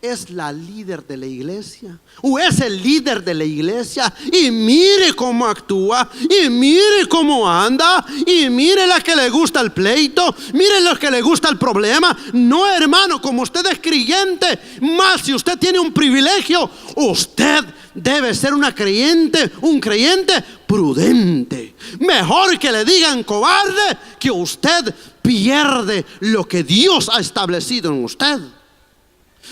es la líder de la iglesia o es el líder de la iglesia, y mire cómo actúa, y mire cómo anda, y mire la que le gusta el pleito, mire lo que le gusta el problema. No, hermano, como usted es creyente, más si usted tiene un privilegio, usted debe ser un creyente prudente. Mejor que le digan cobarde, que usted pierde lo que Dios ha establecido en usted.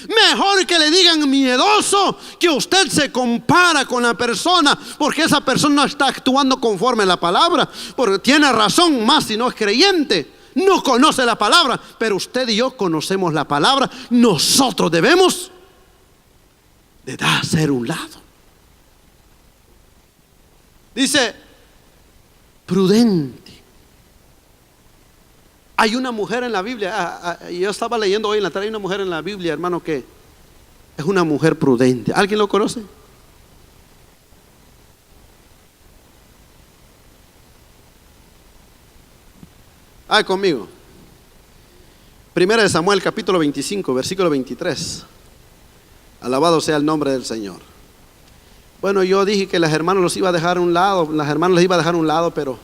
Mejor que le digan miedoso, que usted se compara con la persona, porque esa persona no está actuando conforme a la palabra, porque tiene razón, más si no es creyente, no conoce la palabra. Pero usted y yo conocemos la palabra. Nosotros debemos de hacer un lado. Dice prudente. Hay una mujer en la Biblia, yo estaba leyendo hoy en la tarde, hay una mujer en la Biblia, hermano, que es una mujer prudente. ¿Alguien lo conoce? Conmigo. Primera de Samuel, capítulo 25, versículo 23. Alabado sea el nombre del Señor. Bueno, yo dije que las hermanas los iba a dejar a un lado, pero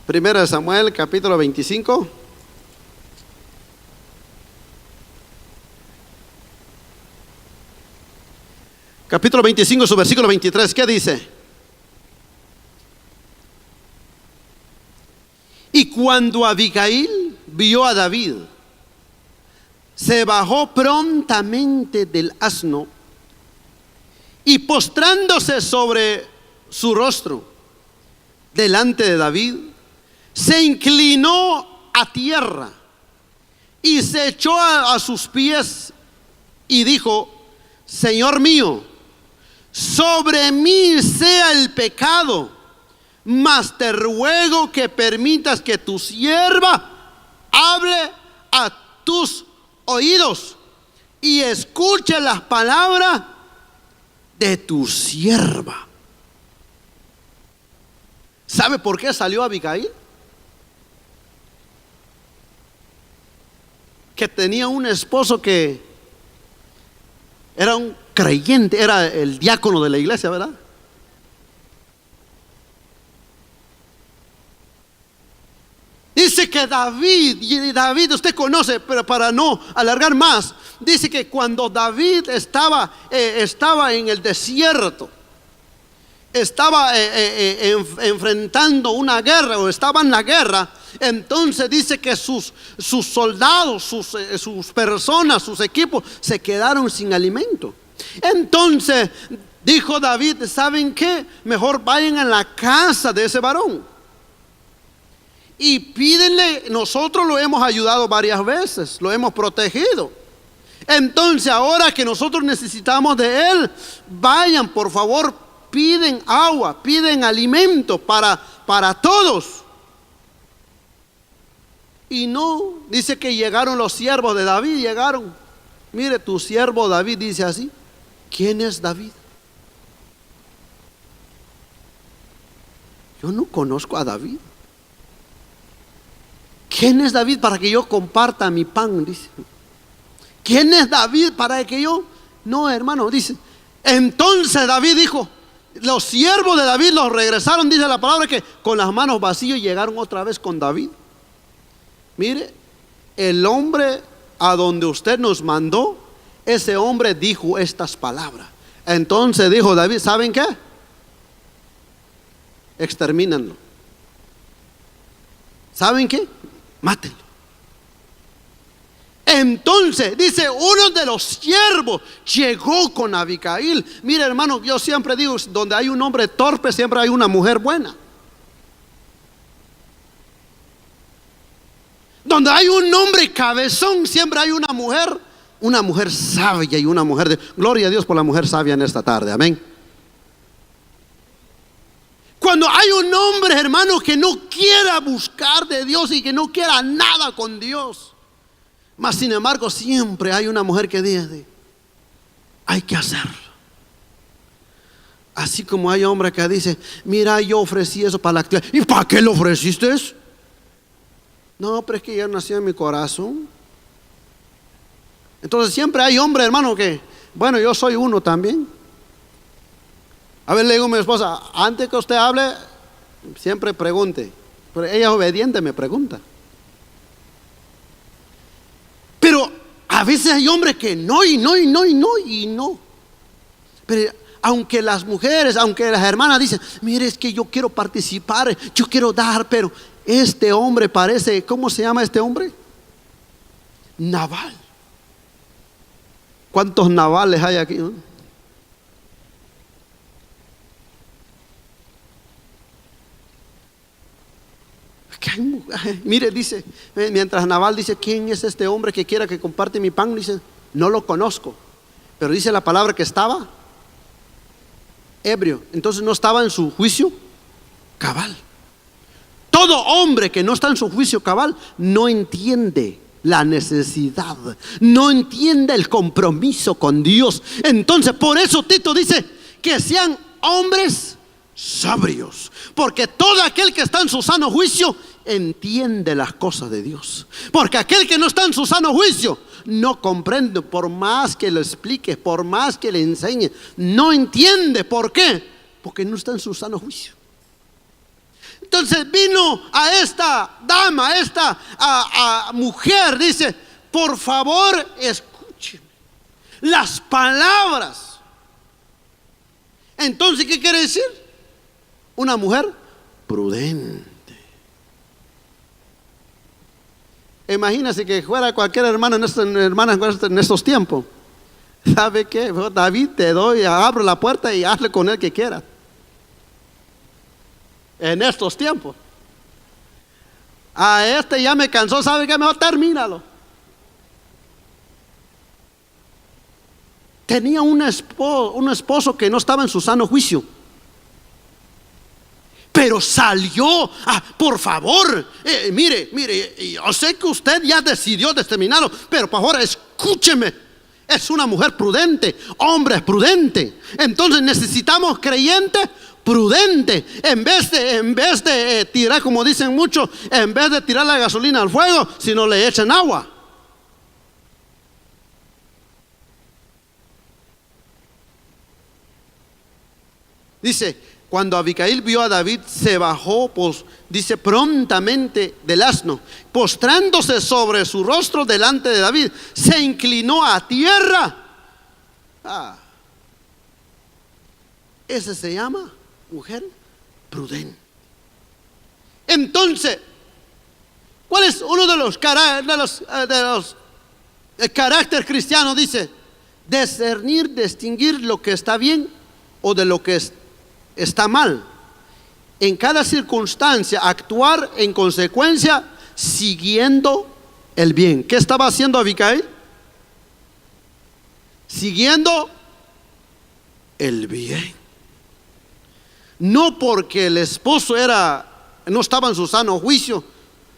Primera de Samuel, capítulo 25. Capítulo 25, su versículo 23, ¿qué dice? Y cuando Abigail vio a David se bajó prontamente del asno y postrándose sobre su rostro delante de David, se inclinó a tierra y se echó a sus pies y dijo: Señor mío, sobre mí sea el pecado, mas te ruego que permitas que tu sierva hable a tus oídos y escuche las palabras de tu sierva. ¿Sabe por qué salió Abigail? Que tenía un esposo que era un creyente, era el diácono de la iglesia, ¿verdad? Dice que David usted conoce, pero para no alargar más, dice que cuando David estaba en el desierto, estaba enfrentando una guerra, o estaba en la guerra, entonces dice que sus soldados, sus personas, sus equipos se quedaron sin alimento. Entonces dijo David: ¿saben qué? Mejor vayan a la casa de ese varón y pídenle. Nosotros lo hemos ayudado varias veces, lo hemos protegido. Entonces ahora que nosotros necesitamos de él, vayan por favor, piden agua, piden alimento para todos. Y no, dice que llegaron los siervos de David, llegaron. Mire, tu siervo David dice así. ¿Quién es David? Yo no conozco a David. ¿Quién es David para que yo comparta mi pan? Dice. ¿Quién es David para que yo? No, hermano, dice. Entonces David dijo, los siervos de David los regresaron, dice la palabra, que con las manos vacías llegaron otra vez con David. Mire, el hombre a donde usted nos mandó, ese hombre dijo estas palabras. Entonces dijo David: ¿saben qué? Extermínenlo. ¿Saben qué? Mátenlo. Entonces dice, uno de los siervos llegó con Abigail. Mire, hermano, yo siempre digo, donde hay un hombre torpe siempre hay una mujer buena. Donde hay un hombre cabezón siempre hay una mujer sabia y una mujer de... Gloria a Dios por la mujer sabia en esta tarde, amén. Cuando hay un hombre, hermano, que no quiera buscar de Dios y que no quiera nada con Dios, mas sin embargo siempre hay una mujer que dice: hay que hacerlo. Así como hay hombres que dicen: mira, yo ofrecí eso para la actividad. ¿Y para qué lo ofreciste? No, pero es que ya nació en mi corazón. Entonces siempre hay hombres, hermano, que, bueno, yo soy uno también. A ver, le digo a mi esposa: antes que usted hable, siempre pregunte. Pero ella es obediente, me pregunta. Pero a veces hay hombres que no. Pero aunque las mujeres, aunque las hermanas dicen: mire, es que yo quiero participar, yo quiero dar, pero este hombre parece, ¿cómo se llama este hombre? Nabal. ¿Cuántos navales hay aquí, no? Mire, dice, mientras Nabal dice: ¿quién es este hombre que quiera que comparte mi pan? Dice: no lo conozco. Pero dice la palabra que estaba ebrio. Entonces no estaba en su juicio cabal. Todo hombre que no está en su juicio cabal no entiende la necesidad, no entiende el compromiso con Dios. Entonces por eso Tito dice que sean hombres sobrios, porque todo aquel que está en su sano juicio entiende las cosas de Dios. Porque aquel que no está en su sano juicio no comprende, por más que lo explique, por más que le enseñe, no entiende. ¿Por qué? Porque no está en su sano juicio. Entonces vino a esta dama, a esta mujer, dice: por favor, escúcheme las palabras. Entonces, ¿qué quiere decir? Una mujer prudente. Imagínense que fuera cualquier hermano hermana en estos tiempos. ¿Sabe qué? David, te doy, abro la puerta y hazle con él que quieras. En estos tiempos. A este ya me cansó, ¿sabe qué? Mejor termínalo. Tenía un esposo que no estaba en su sano juicio. Pero salió, por favor, mire, yo sé que usted ya decidió terminarlo, pero por favor, escúcheme. Es una mujer prudente, hombre prudente. Entonces necesitamos creyentes prudentes. En vez de tirar, como dicen muchos, en vez de tirar la gasolina al fuego, si no le echan agua. Dice, cuando Abigail vio a David, se bajó, pues, dice, prontamente del asno, postrándose sobre su rostro delante de David, se inclinó a tierra. Ese se llama mujer prudente. Entonces, ¿cuál es uno de los carácter cristiano? Dice, distinguir lo que está bien o de lo que está mal. En cada circunstancia actuar en consecuencia, siguiendo el bien. ¿Qué estaba haciendo Abigail? Siguiendo el bien. No porque el esposo no estaba en su sano juicio,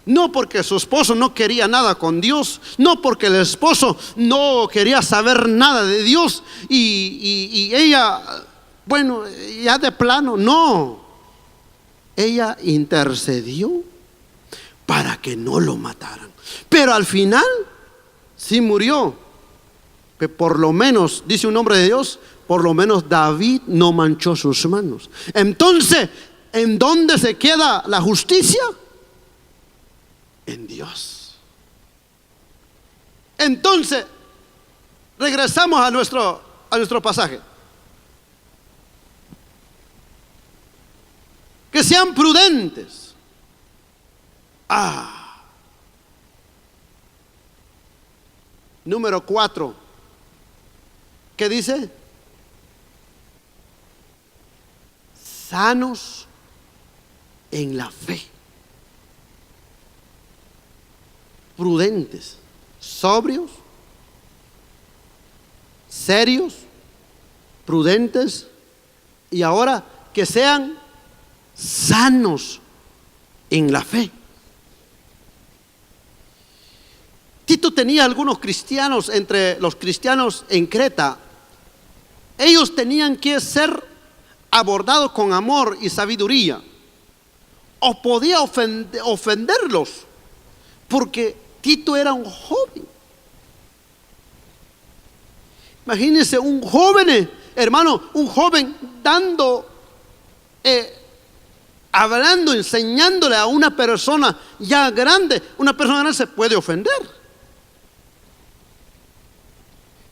no porque su esposo no quería nada con Dios, no porque el esposo no quería saber nada de Dios y ella, bueno, ya de plano, no. Ella intercedió para que no lo mataran. Pero al final sí murió. Que por lo menos, dice un hombre de Dios, por lo menos David no manchó sus manos. Entonces, ¿en dónde se queda la justicia? En Dios. Entonces, regresamos a nuestro pasaje. Que sean prudentes. Número 4. ¿Qué dice? Sanos en la fe. Prudentes, sobrios, serios, prudentes, y ahora que sean sanos en la fe. Tito tenía algunos cristianos, entre los cristianos en Creta, ellos tenían que ser abordados con amor y sabiduría, o podía ofenderlos, porque Tito era un joven. Imagínense un joven, hermano, un joven hablando, enseñándole a una persona ya grande. Una persona grande se puede ofender.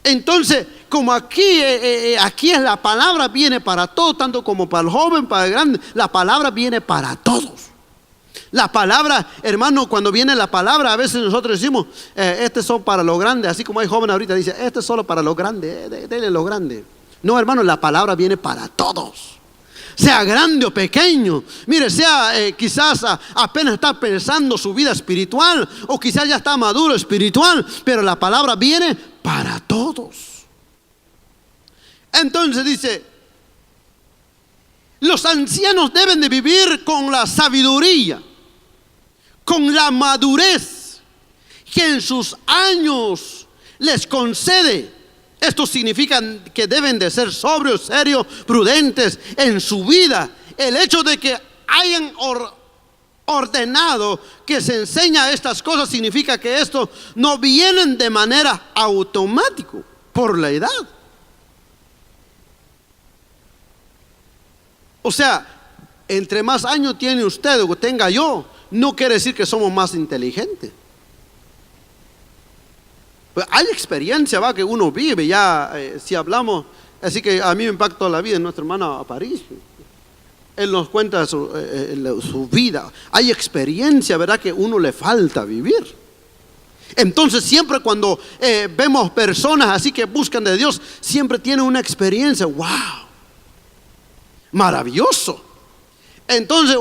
Entonces, como aquí es la palabra, viene para todos, tanto como para el joven, para el grande, la palabra viene para todos. La palabra, hermano, cuando viene la palabra, a veces nosotros decimos, este es solo para los grandes, así como hay jóvenes ahorita, dice, este es solo para los grandes, denle lo grande. No, hermano, la palabra viene para todos. Sea grande o pequeño, mire, sea quizás apenas está pensando su vida espiritual, o quizás ya está maduro espiritual, pero la palabra viene para todos. Entonces dice, los ancianos deben de vivir con la sabiduría, con la madurez que en sus años les concede. Esto significa que deben de ser sobrios, serios, prudentes en su vida. El hecho de que hayan ordenado que se enseña estas cosas significa que esto no vienen de manera automática por la edad. O sea, entre más años tiene usted o tenga yo, no quiere decir que somos más inteligentes. Pues hay experiencia, va, que uno vive ya, si hablamos, así que a mí me impactó la vida de nuestro hermano Aparicio. Él nos cuenta su vida. Hay experiencia, ¿verdad?, que uno le falta vivir. Entonces siempre cuando vemos personas así que buscan de Dios, siempre tienen una experiencia, wow, maravilloso. Entonces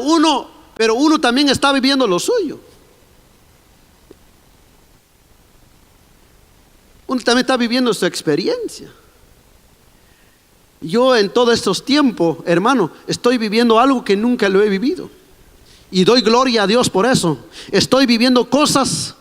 pero uno también está viviendo lo suyo. Uno también está viviendo su experiencia. Yo en todos estos tiempos, hermano, estoy viviendo algo que nunca lo he vivido. Y doy gloria a Dios por eso. Estoy viviendo cosas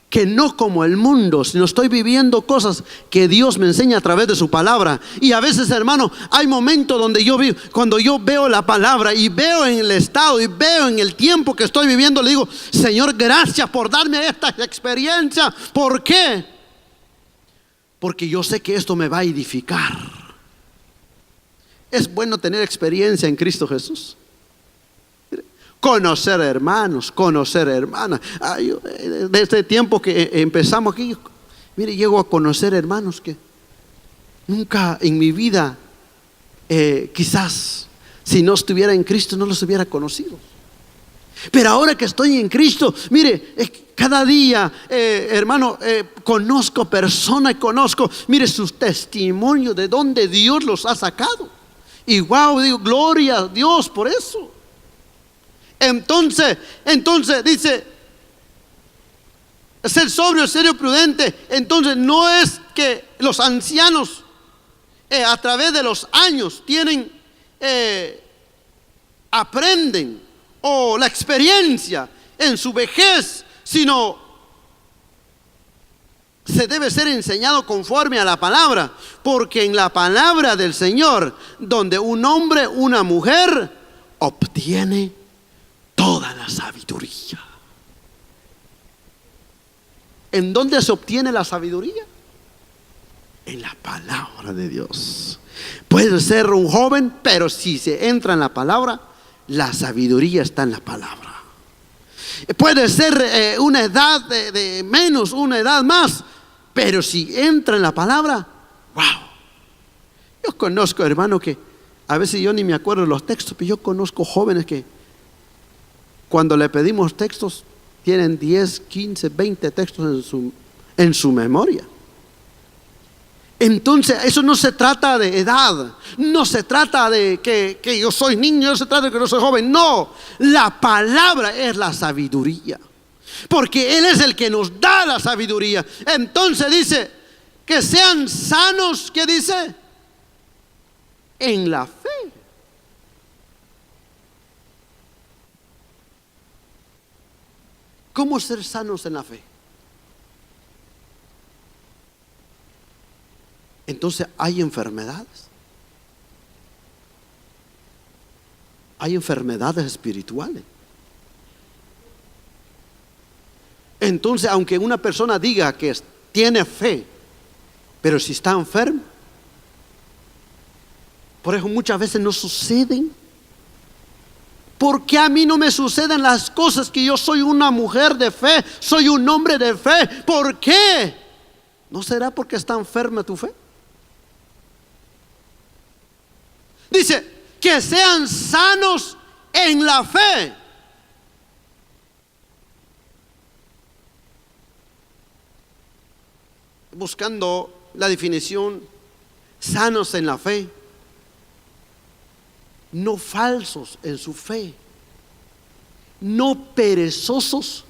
que no como el mundo, sino estoy viviendo cosas que Dios me enseña a través de su palabra. Y a veces, hermano, hay momentos donde cuando yo veo la palabra y veo en el estado y veo en el tiempo que estoy viviendo, le digo, Señor, gracias por darme esta experiencia. ¿Por qué? Porque yo sé que esto me va a edificar. Es bueno tener experiencia en Cristo Jesús. Conocer hermanos, conocer hermanas. Desde tiempo que empezamos aquí, mire, llego a conocer hermanos que nunca en mi vida, quizás si no estuviera en Cristo no los hubiera conocido. Pero ahora que estoy en Cristo, mire, cada día, hermano, conozco personas, mire, sus testimonios de donde Dios los ha sacado. Y wow, digo, gloria a Dios por eso. Entonces dice, ser sobrio, serio, prudente. Entonces no es que los ancianos a través de los años aprenden o la experiencia en su vejez, sino se debe ser enseñado conforme a la palabra, porque en la palabra del Señor, donde un hombre, una mujer obtiene toda la sabiduría. ¿En dónde se obtiene la sabiduría? En la palabra de Dios. Puede ser un joven, pero si se entra en la palabra, la sabiduría está en la palabra. Puede ser una edad de menos, una edad más, pero si entra en la palabra, wow. Yo conozco, hermano, que a veces yo ni me acuerdo de los textos, pero yo conozco jóvenes que cuando le pedimos textos, tienen 10, 15, 20 textos en su memoria. Entonces, eso no se trata de edad, no se trata de que yo soy niño, no se trata de que yo soy joven. No, la palabra es la sabiduría, porque Él es el que nos da la sabiduría. Entonces dice, que sean sanos, ¿qué dice? En la fe. ¿Cómo ser sanos en la fe? Entonces hay enfermedades. Hay enfermedades espirituales. Entonces, aunque una persona diga que tiene fe, pero si está enfermo, por eso muchas veces no suceden. ¿Por qué a mí no me suceden las cosas que yo soy una mujer de fe, soy un hombre de fe? ¿Por qué? ¿No será porque está enferma tu fe? Dice, que sean sanos en la fe. Buscando la definición, sanos en la fe. No falsos en su fe, no perezosos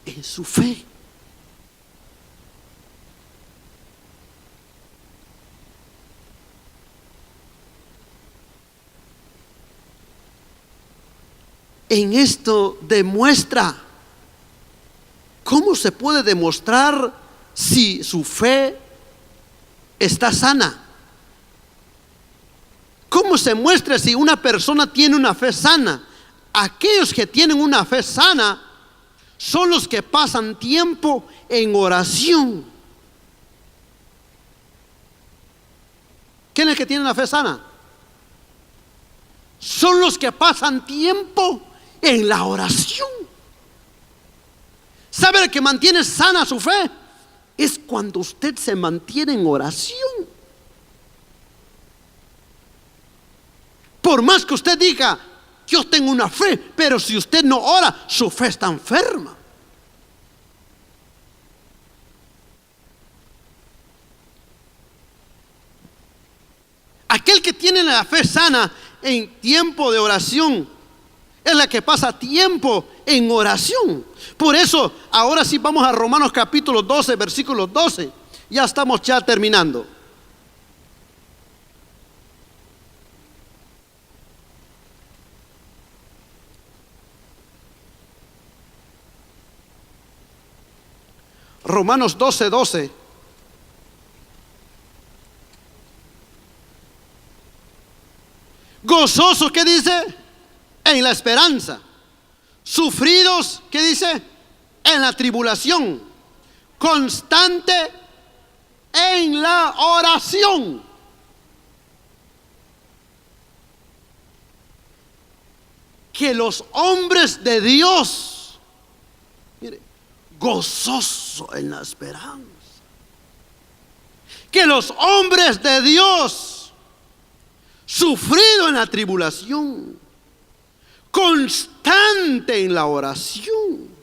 en su fe. En esto demuestra, ¿cómo se puede demostrar si su fe está sana? ¿Cómo se muestra si una persona tiene una fe sana? Aquellos que tienen una fe sana son los que pasan tiempo en oración. ¿Quién es el que tiene una fe sana? Son los que pasan tiempo en la oración. ¿Sabe el que mantiene sana su fe? Es cuando usted se mantiene en oración. Por más que usted diga, yo tengo una fe, pero si usted no ora, su fe está enferma. la fe sana en tiempo de oración. Es la que pasa tiempo en oración. Por eso, ahora sí vamos a Romanos capítulo 12, versículo 12. Ya estamos ya terminando. Romanos 12, 12. Gozoso, ¿qué dice? En la esperanza. Sufridos, ¿qué dice? En la tribulación. Constante en la oración. Que los hombres de Dios, mire, gozoso en la esperanza. Que los hombres de Dios, sufrido en la tribulación, constante en la oración,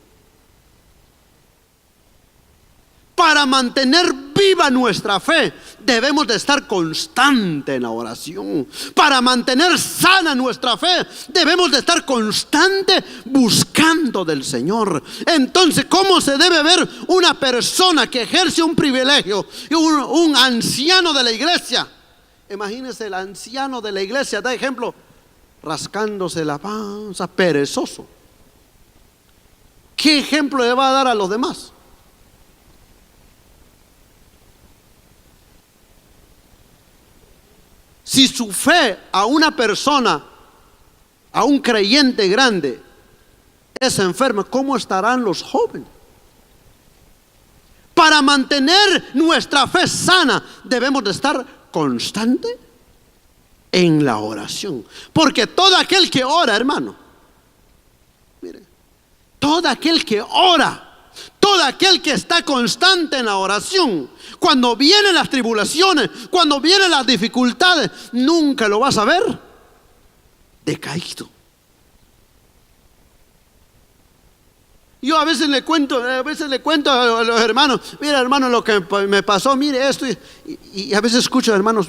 para mantener viva nuestra fe, debemos de estar constante en la oración. Para mantener sana nuestra fe, debemos de estar constante buscando del Señor. Entonces, ¿cómo se debe ver una persona que ejerce un privilegio? Un anciano de la iglesia. Imagínense el anciano de la iglesia, da ejemplo, rascándose la panza, perezoso. ¿Qué ejemplo le va a dar a los demás? Si su fe a una persona, a un creyente grande, es enferma, ¿cómo estarán los jóvenes? Para mantener nuestra fe sana, debemos de estar constante en la oración. Porque todo aquel que ora, hermano, mire, todo aquel que ora, todo aquel que está constante en la oración, cuando vienen las tribulaciones, cuando vienen las dificultades, nunca lo vas a ver decaído. Yo a veces le cuento a los hermanos, mira hermano, lo que me pasó, mire esto, y a veces escucho a hermanos,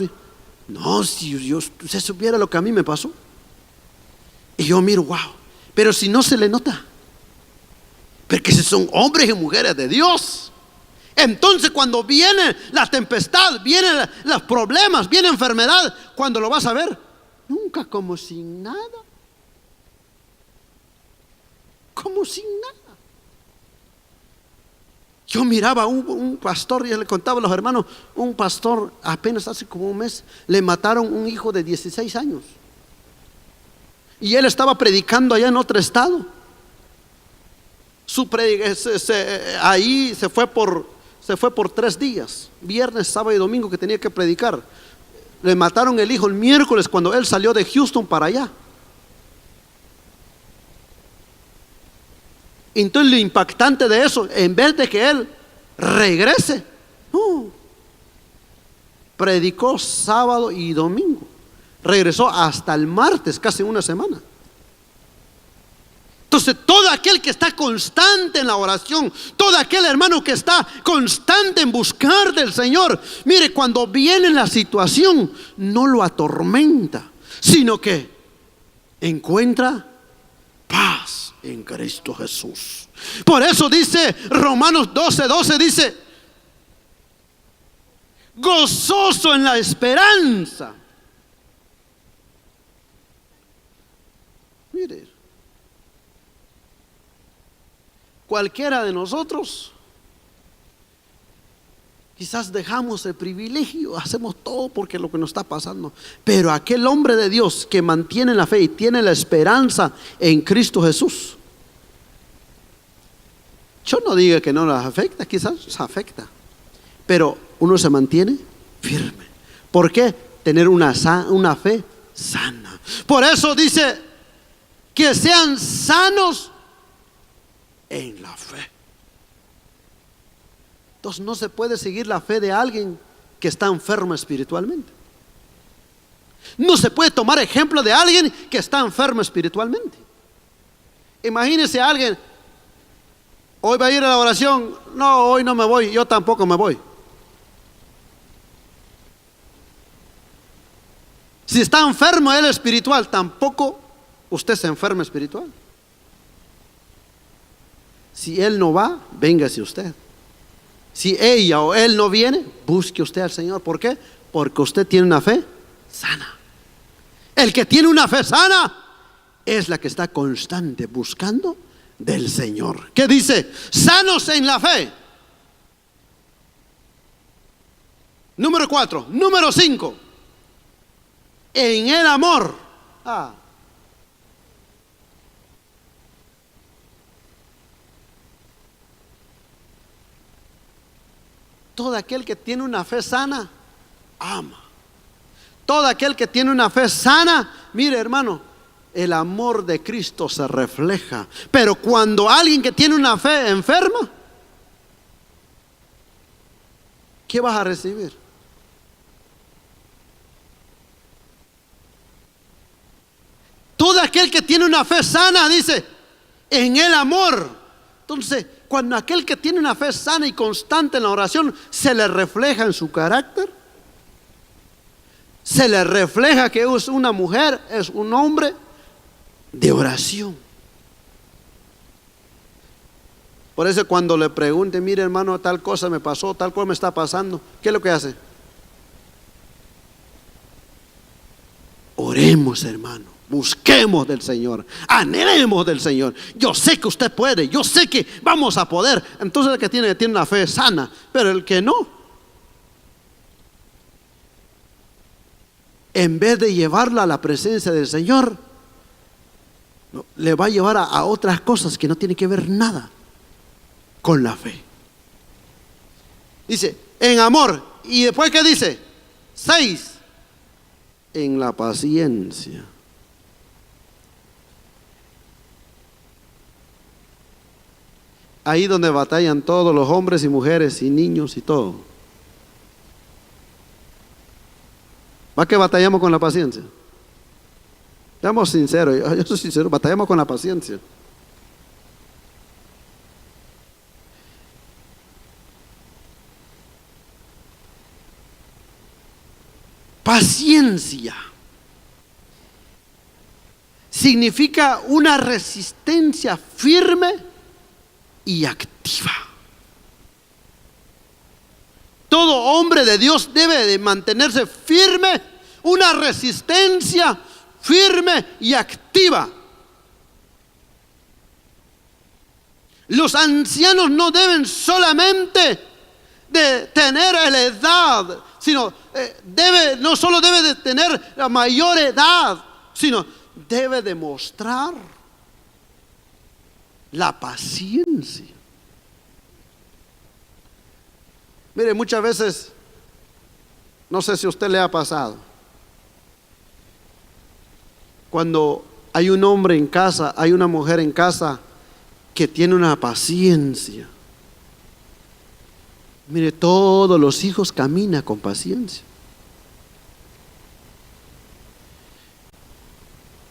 no, si usted supiera lo que a mí me pasó. Y yo miro, wow, pero si no se le nota, porque si son hombres y mujeres de Dios. Entonces cuando viene la tempestad, vienen los problemas, viene enfermedad, cuando lo vas a ver, nunca como sin nada. Como sin nada. Yo miraba un pastor, y le contaba a los hermanos, un pastor apenas hace como un mes, le mataron un hijo de 16 años. Y él estaba predicando allá en otro estado. Ahí se fue por 3 días, viernes, sábado y domingo, que tenía que predicar. Le mataron el hijo el miércoles cuando él salió de Houston para allá. Entonces lo impactante de eso, en vez de que él regrese, no, predicó sábado y domingo, regresó hasta el martes, casi una semana. Entonces todo aquel que está constante en la oración, todo aquel hermano que está constante en buscar del Señor, mire, cuando viene la situación no lo atormenta, sino que encuentra paz en Cristo Jesús. Por eso dice Romanos 12, 12, dice, gozoso en la esperanza. Mire, cualquiera de nosotros quizás dejamos el privilegio, hacemos todo porque lo que nos está pasando, pero aquel hombre de Dios que mantiene la fe y tiene la esperanza en Cristo Jesús, yo no digo que no las afecta, quizás se afecta, pero uno se mantiene firme. ¿Por qué? Tener una fe sana. Por eso dice que sean sanos en la fe. Entonces no se puede seguir la fe de alguien que está enfermo espiritualmente. No se puede tomar ejemplo de alguien que está enfermo espiritualmente. Imagínese a alguien, hoy va a ir a la oración, no, hoy no me voy, yo tampoco me voy. Si está enfermo él espiritual, tampoco usted se enferma espiritual. Si él no va, véngase usted. Si ella o él no viene, busque usted al Señor. ¿Por qué? Porque usted tiene una fe sana. El que tiene una fe sana es la que está constante buscando del Señor. ¿Qué dice? Sanos en la fe. Número 4. Número 5. En el amor. Todo aquel que tiene una fe sana, ama. Todo aquel que tiene una fe sana, mire hermano, el amor de Cristo se refleja. Pero cuando alguien que tiene una fe enferma, ¿qué vas a recibir? Todo aquel que tiene una fe sana, dice, en el amor. Entonces, cuando aquel que tiene una fe sana y constante en la oración, se le refleja en su carácter, se le refleja que es una mujer, es un hombre de oración. Por eso cuando le pregunte, mire hermano, tal cosa me pasó, tal cosa me está pasando, ¿qué es lo que hace? Oremos, hermano, busquemos del Señor, anhelemos del Señor. Yo sé que usted puede, yo sé que vamos a poder. Entonces el que tiene una fe sana, pero el que no, en vez de llevarla a la presencia del Señor, le va a llevar a otras cosas que no tienen que ver nada con la fe. Dice, en amor. Y después, ¿qué dice? 6. En la paciencia. Ahí donde batallan todos los hombres y mujeres y niños y todo. ¿Va que batallamos con la paciencia? Seamos sinceros, yo soy sincero, batallamos con la paciencia. Paciencia significa una resistencia firme y activa. Todo hombre de Dios debe de mantenerse firme, una resistencia firme y activa. Los ancianos no deben solamente de tener la edad, sino no solo debe de tener la mayor edad, sino debe demostrar la paciencia. Mire, muchas veces, no sé si a usted le ha pasado, cuando hay un hombre en casa, hay una mujer en casa que tiene una paciencia. Mire, todos los hijos caminan con paciencia.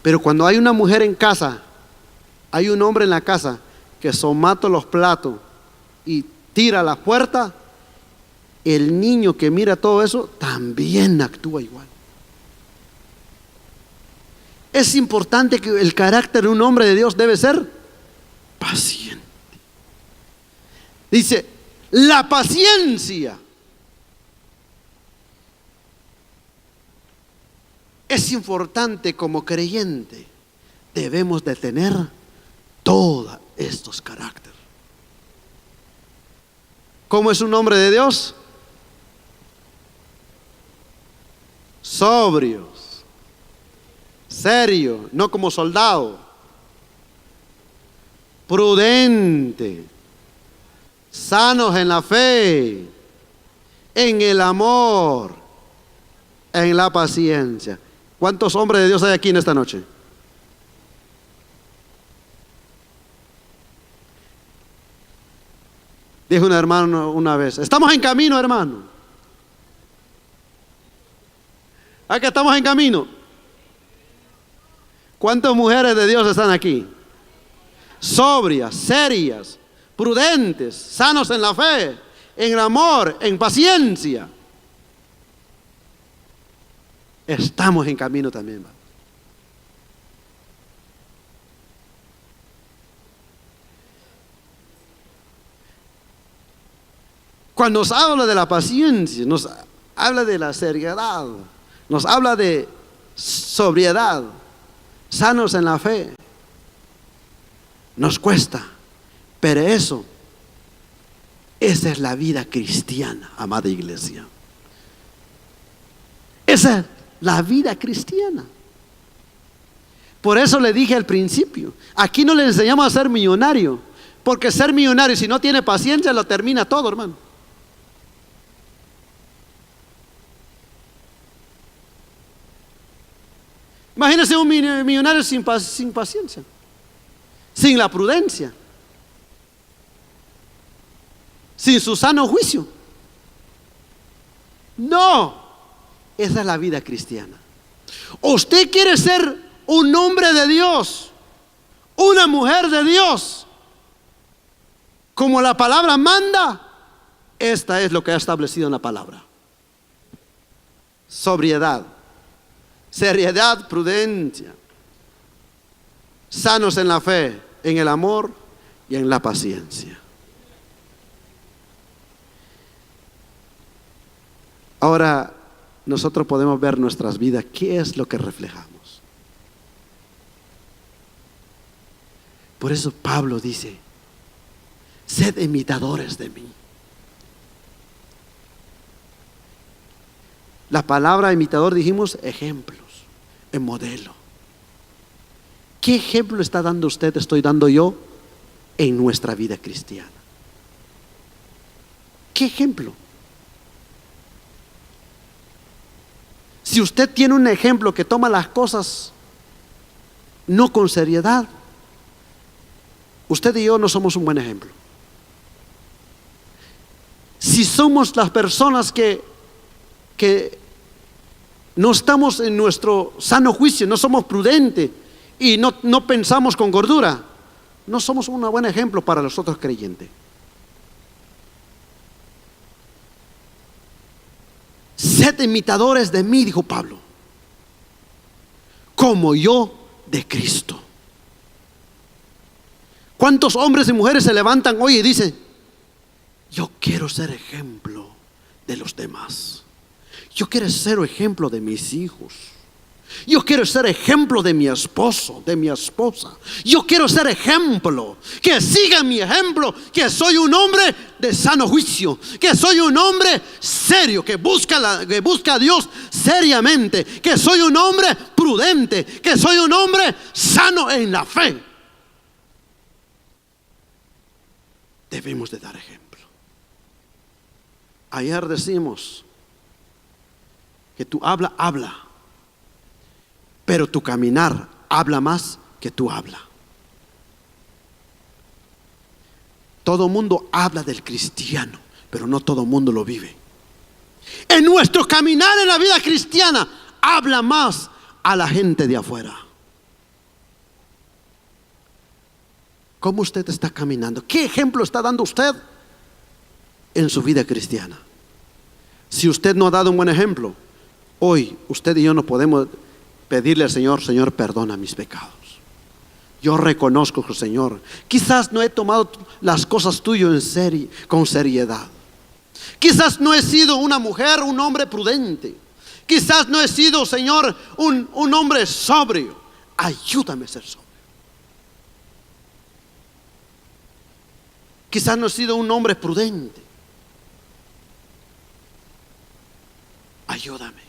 Pero cuando hay una mujer en casa, hay un hombre en la casa que somata los platos y tira la puerta, el niño que mira todo eso también actúa igual. Es importante que el carácter de un hombre de Dios debe ser paciente. Dice, la paciencia es importante. Como creyente debemos de tener todos estos caracteres. ¿Cómo es un hombre de Dios? Sobrios, serio, no como soldado, prudente, sanos en la fe, en el amor, en la paciencia. ¿Cuántos hombres de Dios hay aquí en esta noche? Dijo un hermano una vez, estamos en camino, hermano. Acá estamos en camino. ¿Cuántas mujeres de Dios están aquí? Sobrias, serias, prudentes, sanos en la fe, en el amor, en paciencia. estamos en camino también. Cuando nos habla de la paciencia, nos habla de la seriedad, nos habla de sobriedad, sanos en la fe. Nos cuesta, pero esa es la vida cristiana, amada iglesia. Esa es la vida cristiana. Por eso le dije al principio, aquí no le enseñamos a ser millonario, porque ser millonario, si no tiene paciencia, lo termina todo, hermano. Imagínese un millonario sin paciencia, sin la prudencia, sin su sano juicio. No, esa es la vida cristiana. Usted quiere ser un hombre de Dios, una mujer de Dios, como la palabra manda. Esta es lo que ha establecido en la palabra: sobriedad, seriedad, prudencia, sanos en la fe, en el amor y en la paciencia. Ahora nosotros podemos ver nuestras vidas, qué es lo que reflejamos. Por eso Pablo dice: sed imitadores de mí. La palabra imitador, dijimos, ejemplos, en modelo. ¿Qué ejemplo está dando usted, estoy dando yo en nuestra vida cristiana? ¿Qué ejemplo? Si usted tiene un ejemplo que toma las cosas no con seriedad, usted y yo no somos un buen ejemplo. Si somos las personas que no estamos en nuestro sano juicio, no somos prudentes y no pensamos con gordura, no somos un buen ejemplo para los otros creyentes. Sed imitadores de mí, dijo Pablo, como yo de Cristo. ¿Cuántos hombres y mujeres se levantan hoy y dicen: yo quiero ser ejemplo de los demás, yo quiero ser ejemplo de mis hijos, yo quiero ser ejemplo de mi esposo, de mi esposa, yo quiero ser ejemplo, que sigan mi ejemplo, que soy un hombre de sano juicio, que soy un hombre serio, que busca a Dios seriamente, que soy un hombre prudente, que soy un hombre sano en la fe. Debemos de dar ejemplo. Ayer decimos que tu habla, pero tu caminar habla más que tu habla. Todo mundo habla del cristiano, pero no todo mundo lo vive. En nuestro caminar en la vida cristiana habla más a la gente de afuera. ¿Cómo usted está caminando? ¿Qué ejemplo está dando usted en su vida cristiana? Si usted no ha dado un buen ejemplo, hoy usted y yo no podemos pedirle al Señor: Señor, perdona mis pecados. Yo reconozco que, Señor, quizás no he tomado las cosas tuyas con seriedad. Quizás no he sido una mujer, un hombre prudente. Quizás no he sido, Señor, un hombre sobrio. Ayúdame a ser sobrio. Quizás no he sido un hombre prudente. Ayúdame.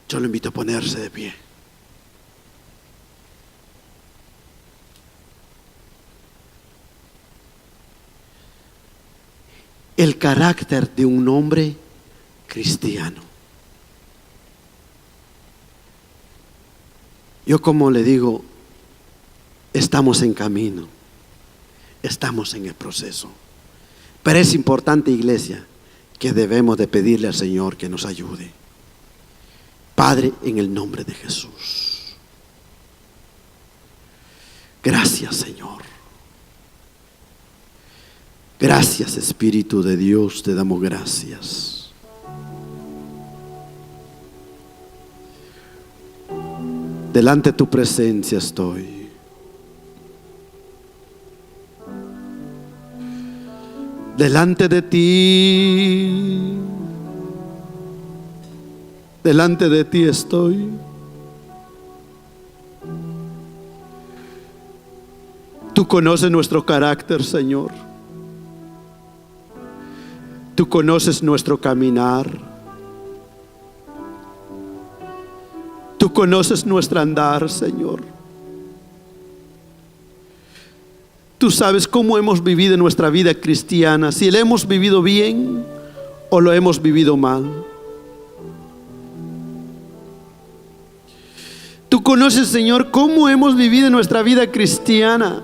Yo lo invito a ponerse de pie. El carácter de un hombre cristiano. Yo, como le digo, estamos en camino, estamos en el proceso, pero es importante, iglesia, que debemos de pedirle al Señor que nos ayude. Padre, en el nombre de Jesús, gracias, Señor. Gracias, Espíritu de Dios, te damos gracias. delante de tu presencia estoy. Delante de ti, delante de ti estoy. Tú conoces nuestro carácter, Señor. Tú conoces nuestro caminar. Tú conoces nuestro andar, Señor. Tú sabes cómo hemos vivido nuestra vida cristiana, si la hemos vivido bien o lo hemos vivido mal. Tú conoces, Señor, cómo hemos vivido nuestra vida cristiana,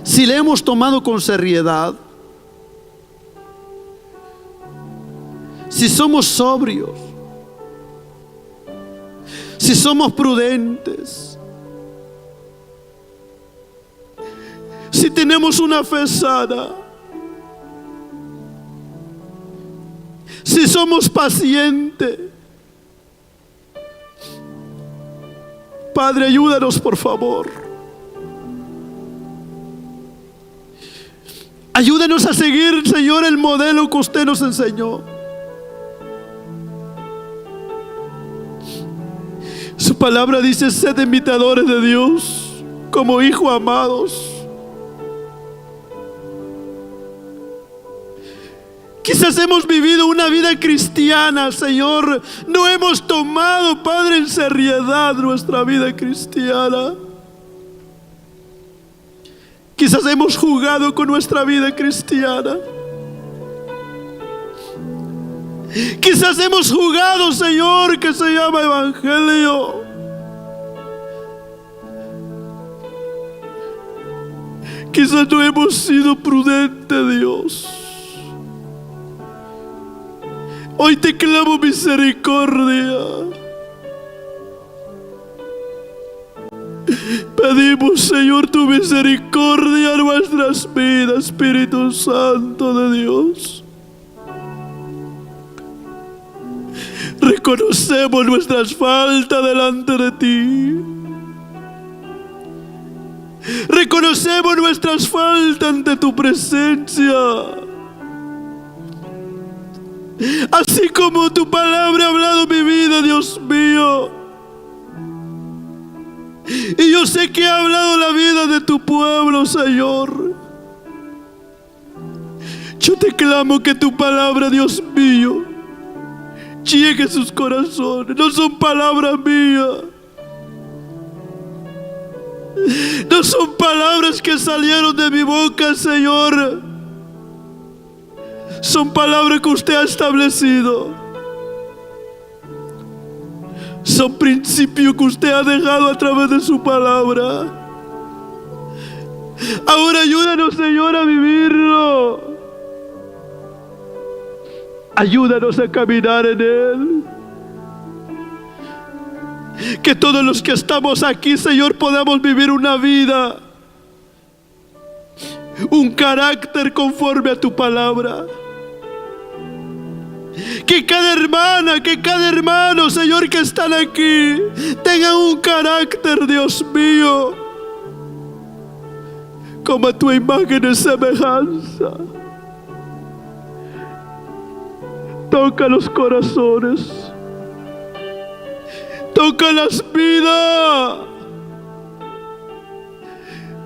si la hemos tomado con seriedad, si somos sobrios, si somos prudentes, si tenemos una fe sana, si somos pacientes. Padre, ayúdanos, por favor. Ayúdanos a seguir, Señor, el modelo que usted nos enseñó. Su palabra dice: sed imitadores de Dios como hijos amados. Quizás hemos vivido una vida cristiana, Señor. No hemos tomado, Padre, en seriedad nuestra vida cristiana. Quizás hemos jugado con nuestra vida cristiana. Quizás hemos jugado, Señor, que se llama evangelio. Quizás no hemos sido prudentes, Dios. Hoy te clamo misericordia. Pedimos, Señor, tu misericordia en nuestras vidas, Espíritu Santo de Dios. Reconocemos nuestras faltas delante de ti. Reconocemos nuestras faltas ante tu presencia. Así como tu palabra ha hablado mi vida, Dios mío. Y yo sé que ha hablado la vida de tu pueblo, Señor. Yo te clamo que tu palabra, Dios mío, llegue a sus corazones. No son palabras mías. No son palabras que salieron de mi boca, Señor. Son palabras que usted ha establecido. Son principios que usted ha dejado a través de su palabra. Ahora ayúdanos, Señor, a vivirlo. Ayúdanos a caminar en Él. Que todos los que estamos aquí, Señor, podamos vivir una vida, un carácter conforme a tu palabra. Que cada hermana, que cada hermano, Señor, que están aquí, tengan un carácter, Dios mío, como a tu imagen y semejanza. Toca los corazones, toca las vidas,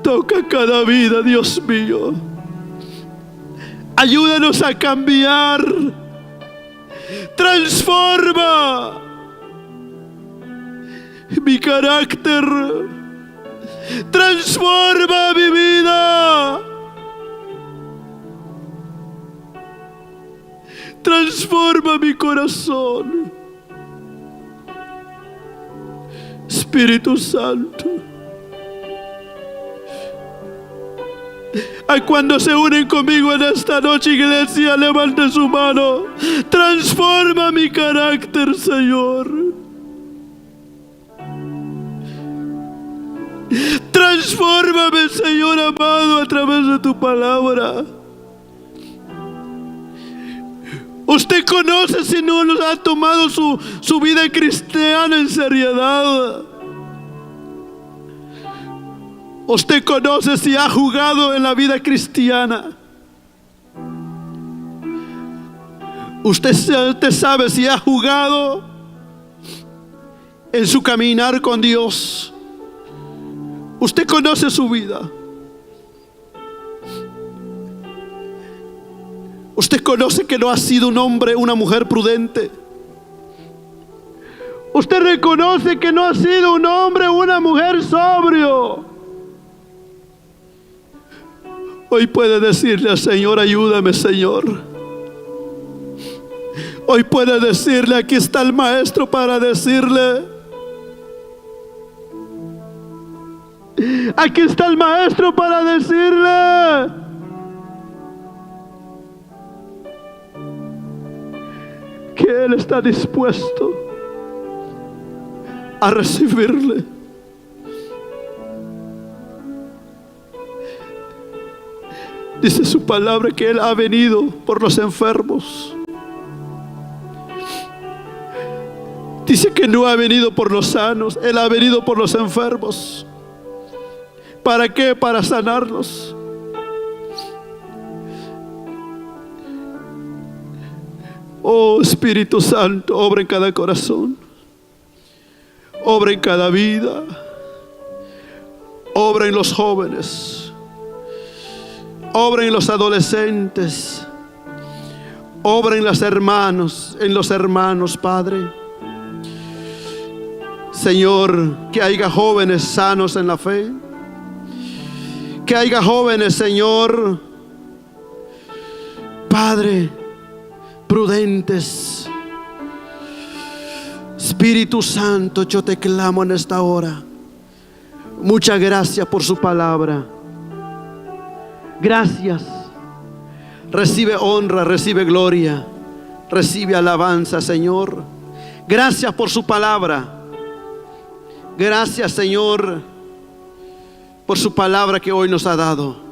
toca cada vida, Dios mío. Ayúdanos a cambiar. Transforma mi carácter. Transforma mi vida. Transforma mi corazón. Espíritu Santo. A cuando se unen conmigo en esta noche, iglesia, levante su mano. Transforma mi carácter, Señor. Transfórmame, Señor amado, a través de tu palabra. Usted conoce si no nos ha tomado su vida cristiana en seriedad. Usted conoce si ha jugado en la vida cristiana. Usted sabe si ha jugado en su caminar con Dios. Usted conoce su vida. Usted conoce que no ha sido un hombre, una mujer prudente. Usted reconoce que no ha sido un hombre, una mujer sobrio. Hoy puede decirle al Señor: ayúdame, Señor. Hoy puede decirle: aquí está el Maestro para decirle. Aquí está el Maestro para decirle. Que Él está dispuesto a recibirle. Dice su palabra que Él ha venido por los enfermos. Dice que no ha venido por los sanos, Él ha venido por los enfermos. ¿Para qué? Para sanarlos. Oh Espíritu Santo, obra en cada corazón, obra en cada vida, obra en los jóvenes, obra en los adolescentes, obra en los hermanos, Padre. Señor, que haya jóvenes sanos en la fe, que haya jóvenes, Señor, Padre, prudentes. Espíritu Santo, yo te clamo en esta hora. Muchas gracias por su palabra. Gracias. Recibe honra, recibe gloria, recibe alabanza, Señor. Gracias por su palabra. Gracias, Señor, por su palabra que hoy nos ha dado.